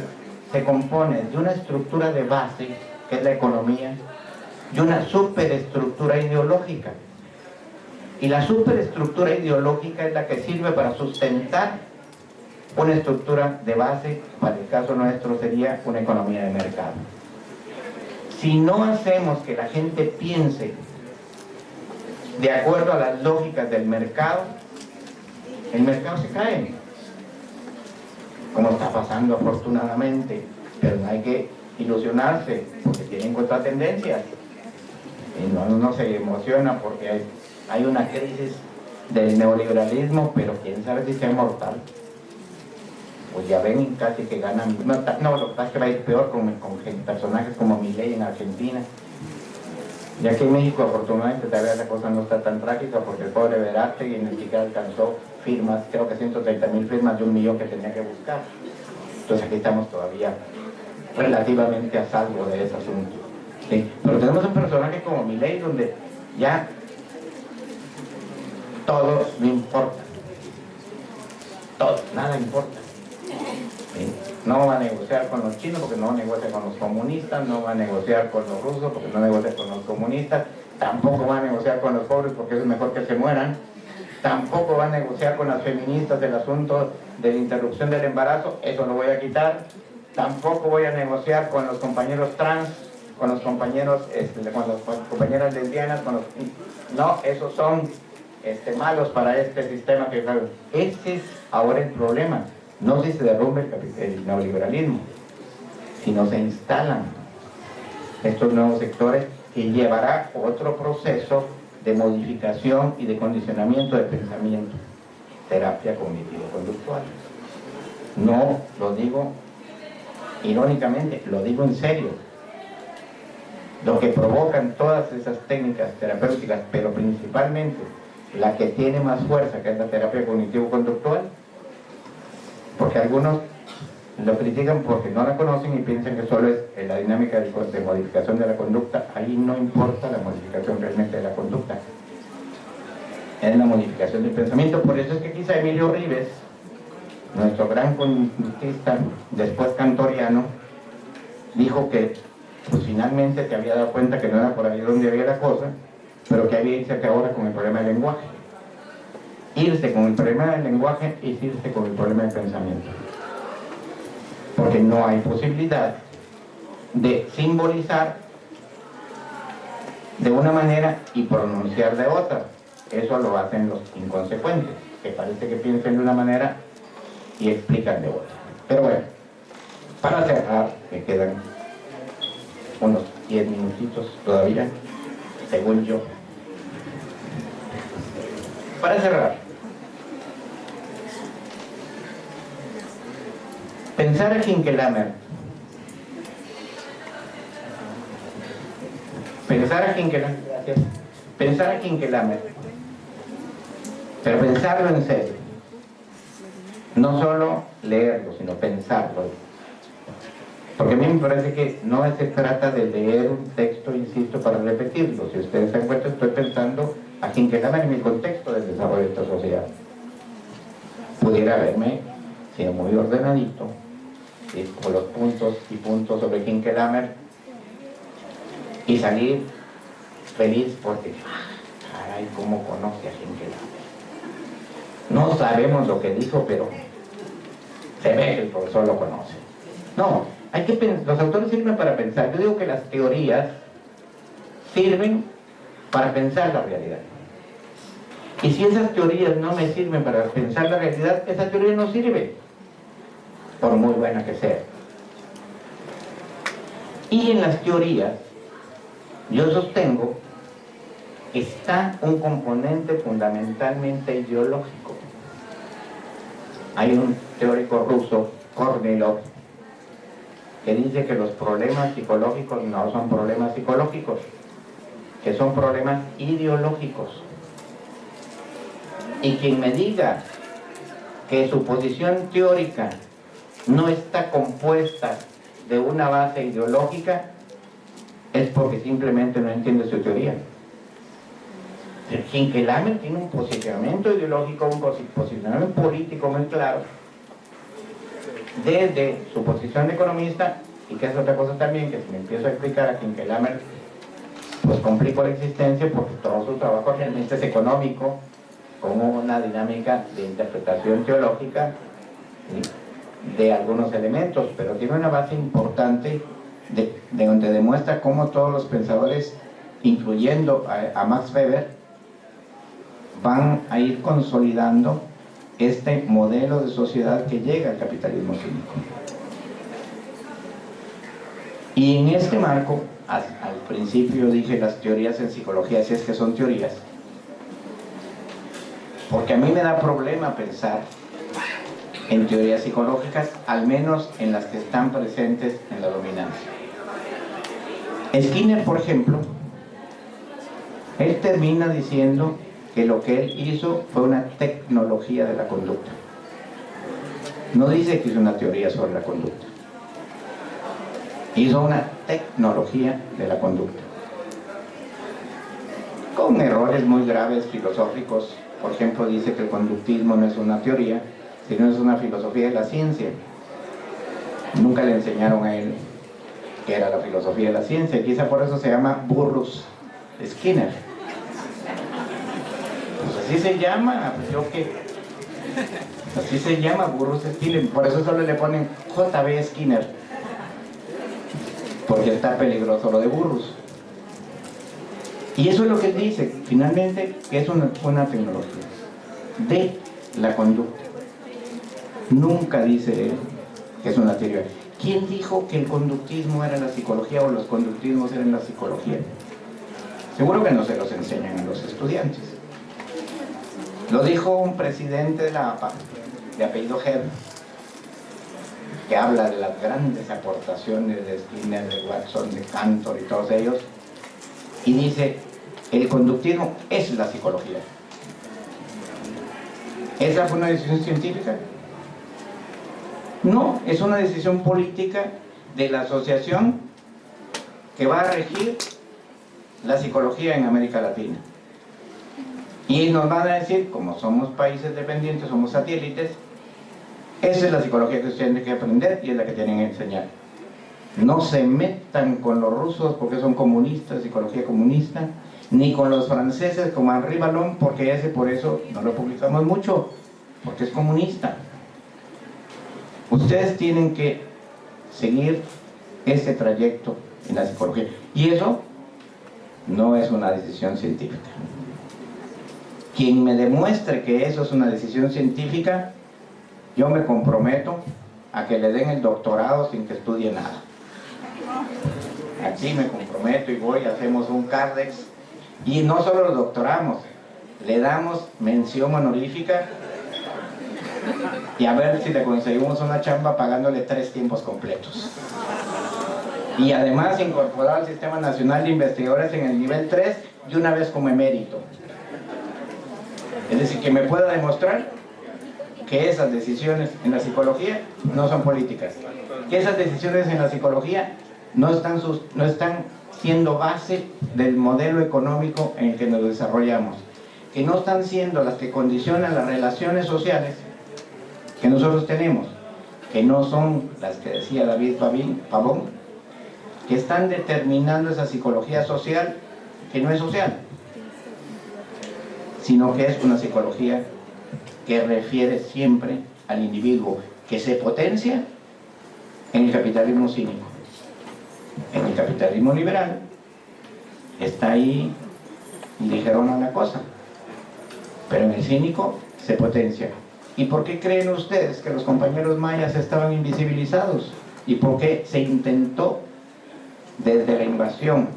se compone de una estructura de base, que es la economía, y una superestructura ideológica. Y la superestructura ideológica es la que sirve para sustentar una estructura de base, para el caso nuestro sería una economía de mercado. Si no hacemos que la gente piense de acuerdo a las lógicas del mercado, el mercado se cae, como está pasando afortunadamente, pero no hay que ilusionarse porque tienen contratendencias y uno se emociona porque hay una crisis del neoliberalismo, pero quién sabe si sea mortal. Pues ya ven casi que ganan, no, lo que pasa es que va a ir peor con personajes como Milei en Argentina. Y aquí en México afortunadamente todavía la cosa no está tan trágica porque el pobre Verástegui ni siquiera alcanzó firmas, creo que 130,000 firmas de 1 millón que tenía que buscar. Entonces aquí estamos todavía relativamente a salvo de ese asunto. ¿Sí? Pero tenemos un personaje lenguaje como Milei, donde ya todo no importa, todo, nada importa. ¿Sí? No va a negociar con los chinos porque no negocia con los comunistas, no va a negociar con los rusos porque no negocia con los comunistas, tampoco va a negociar con los pobres porque es mejor que se mueran, tampoco va a negociar con las feministas el asunto de la interrupción del embarazo, eso lo voy a quitar, tampoco voy a negociar con los compañeros trans, con los compañeros, con las compañeras lesbianas, no, esos son malos para este sistema que ese es ahora el problema. No si se derrumbe el neoliberalismo, sino se instalan estos nuevos sectores que llevará otro proceso de modificación y de condicionamiento de pensamiento, terapia cognitivo-conductual. No lo digo irónicamente, lo digo en serio. Lo que provocan todas esas técnicas terapéuticas, pero principalmente la que tiene más fuerza, que es la terapia cognitivo-conductual, porque algunos lo critican porque no la conocen y piensan que solo es la dinámica de modificación de la conducta. Ahí no importa la modificación realmente de la conducta, es la modificación del pensamiento. Por eso es que quizá Emilio Rives, nuestro gran conductista, después kantoriano, dijo que pues finalmente te había dado cuenta que no era por ahí donde había la cosa, pero que había irse acá ahora con el problema del lenguaje. Irse con el problema del lenguaje y irse con el problema del pensamiento. Porque no hay posibilidad de simbolizar de una manera y pronunciar de otra. Eso lo hacen los inconsecuentes, que parece que piensan de una manera y explican de otra. Pero bueno, para cerrar, me quedan unos 10 minutitos todavía, según yo. Para cerrar, pensar a Hinkelhammer, pero pensarlo en serio, no solo leerlo, sino pensarlo. Porque a mí me parece que no se trata de leer un texto, insisto, para repetirlo. Si ustedes se dan cuenta, estoy pensando a Hinkelhammer en el contexto del desarrollo de esta sociedad. Pudiera haberme sido muy ordenadito, con los puntos y puntos sobre Hinkelhammer, y salir feliz porque, caray, ¿cómo conoce a Hinkelhammer? No sabemos lo que dijo, pero se ve que el profesor lo conoce. No, hay que pensar, los autores sirven para pensar. Yo digo que las teorías sirven para pensar la realidad. Y si esas teorías no me sirven para pensar la realidad, esa teoría no sirve, por muy buena que sea. Y en las teorías, yo sostengo, está un componente fundamentalmente ideológico. Hay un teórico ruso, Kornilov, que dice que los problemas psicológicos no son problemas psicológicos, que son problemas ideológicos. Y quien me diga que su posición teórica no está compuesta de una base ideológica, es porque simplemente no entiende su teoría. Hinkelhammer tiene un posicionamiento ideológico, un posicionamiento político muy claro, desde su posición de economista, y que es otra cosa también, que si me empiezo a explicar a Hinkelhammer, pues complico la existencia, porque todo su trabajo realmente es económico, como una dinámica de interpretación teológica, ¿sí?, de algunos elementos, pero tiene una base importante de donde demuestra cómo todos los pensadores, incluyendo a Max Weber, van a ir consolidando este modelo de sociedad que llega al capitalismo cínico. Y en este marco, al principio dije las teorías en psicología, si es que son teorías, porque a mí me da problema pensar en teorías psicológicas, al menos en las que están presentes en la dominancia. Skinner, por ejemplo, él termina diciendo que lo que él hizo fue una tecnología de la conducta. No dice que hizo una teoría sobre la conducta. Hizo una tecnología de la conducta. con errores muy graves filosóficos. Por ejemplo, dice que el conductismo no es una teoría, sino es una filosofía de la ciencia. Nunca le enseñaron a él que era la filosofía de la ciencia, quizá por eso se llama Burrus Skinner. Pues así se llama, ¿yo qué? Así se llama, Burrus Skinner, por eso solo le ponen J.B. Skinner, porque está peligroso lo de Burrus. Y eso es lo que él dice, finalmente, que es una tecnología de la conducta. Nunca dice que es una teoría. ¿Quién dijo que el conductismo era la psicología o los conductismos eran la psicología? Seguro que no se los enseñan a los estudiantes. Lo dijo un presidente de la APA, de apellido Herr, que habla de las grandes aportaciones de Skinner, de Watson, de Cantor y todos ellos, y dice, el conductismo es la psicología. ¿Esa fue una decisión científica? No, es una decisión política de la asociación que va a regir la psicología en América Latina. Y nos van a decir, como somos países dependientes, somos satélites, esa es la psicología que ustedes tienen que aprender y es la que tienen que enseñar. No se metan con los rusos porque son comunistas, psicología comunista, ni con los franceses como Henri Ballon, porque ese por eso no lo publicamos mucho, porque es comunista. Ustedes tienen que seguir ese trayecto en la psicología. Y eso no es una decisión científica. Quien me demuestre que eso es una decisión científica, yo me comprometo a que le den el doctorado sin que estudie nada. Aquí me comprometo y voy, hacemos un CARDEX y no solo lo doctoramos, le damos mención honorífica y a ver si le conseguimos una chamba pagándole 3 tiempos completos. Y además incorporar al Sistema Nacional de Investigadores en el nivel 3 y una vez como emérito. Es decir, que me pueda demostrar que esas decisiones en la psicología no son políticas, que esas decisiones en la psicología no están siendo base del modelo económico en el que nos desarrollamos, que no están siendo las que condicionan las relaciones sociales que nosotros tenemos, que no son las que decía David Pavón, que están determinando esa psicología social que no es social, sino que es una psicología que refiere siempre al individuo, que se potencia en el capitalismo cínico. En el capitalismo liberal está ahí ligerona la cosa, pero en el cínico se potencia. ¿Y por qué creen ustedes que los compañeros mayas estaban invisibilizados? ¿Y por qué se intentó desde la invasión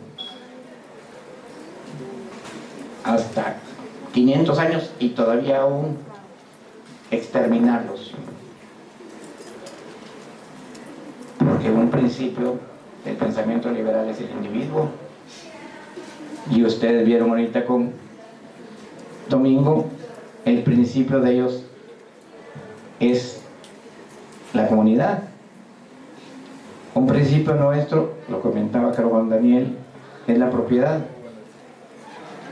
hasta 500 años y todavía aún exterminarlos? Porque un principio del pensamiento liberal es el individuo, y ustedes vieron ahorita con Domingo, el principio de ellos es la comunidad. Un principio nuestro, lo comentaba creo Juan Daniel, es la propiedad.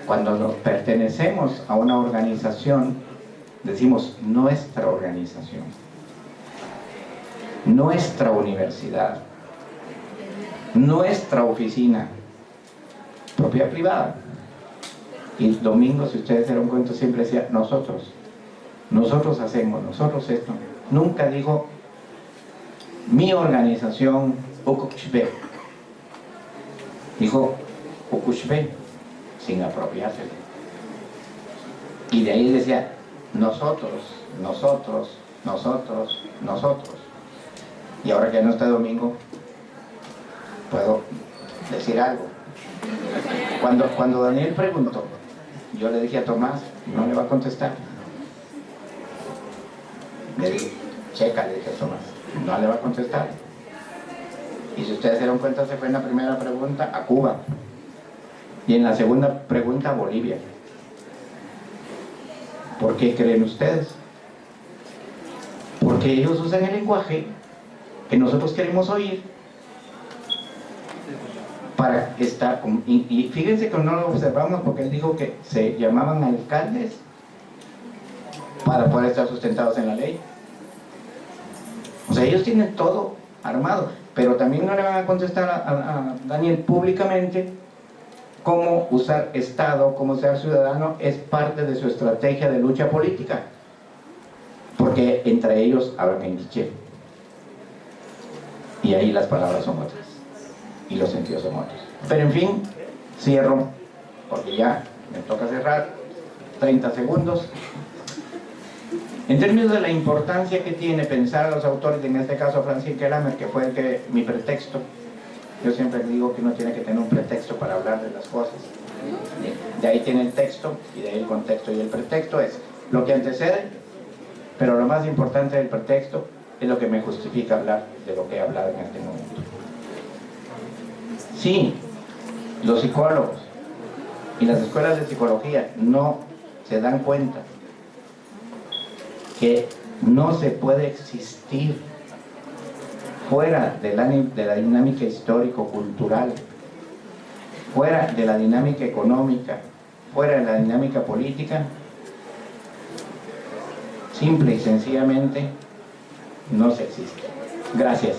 Cuando nos pertenecemos a una organización, decimos nuestra organización, nuestra universidad, nuestra oficina, propiedad privada. Y Domingo, si ustedes se dieron cuenta, siempre decía nosotros hacemos, nosotros esto. Nunca dijo mi organización Ukuchbe, dijo Ukuchbe, sin apropiarse. Y de ahí decía nosotros. Y ahora que no está Domingo, puedo decir algo. Cuando Daniel preguntó, yo le dije a Tomás, no le va a contestar. Le dije, checa, le dije a Tomás, no le va a contestar. Y si ustedes se dieron cuenta, se fue en la primera pregunta a Cuba y en la segunda pregunta a Bolivia. ¿Por qué creen ustedes? Porque ellos usan el lenguaje que nosotros queremos oír, para estar con, y fíjense que no lo observamos porque él dijo que se llamaban alcaldes para poder estar sustentados en la ley. O sea, ellos tienen todo armado, pero también no le van a contestar a Daniel públicamente cómo usar Estado, cómo ser ciudadano es parte de su estrategia de lucha política, porque entre ellos hablan en quiché, y ahí las palabras son otras y los sentidos son otros. Pero en fin, cierro porque ya me toca cerrar. 30 segundos. En términos de la importancia que tiene pensar a los autores, en este caso Francis Kelamer, que fue mi pretexto. Yo siempre digo que uno tiene que tener un pretexto para hablar de las cosas. De ahí tiene el texto, y de ahí el contexto, y el pretexto es lo que antecede, pero lo más importante del pretexto es lo que me justifica hablar de lo que he hablado en este momento. Sí, los psicólogos y las escuelas de psicología no se dan cuenta que no se puede existir fuera de la dinámica histórico-cultural, fuera de la dinámica económica, fuera de la dinámica política. Simple y sencillamente no se existe. Gracias.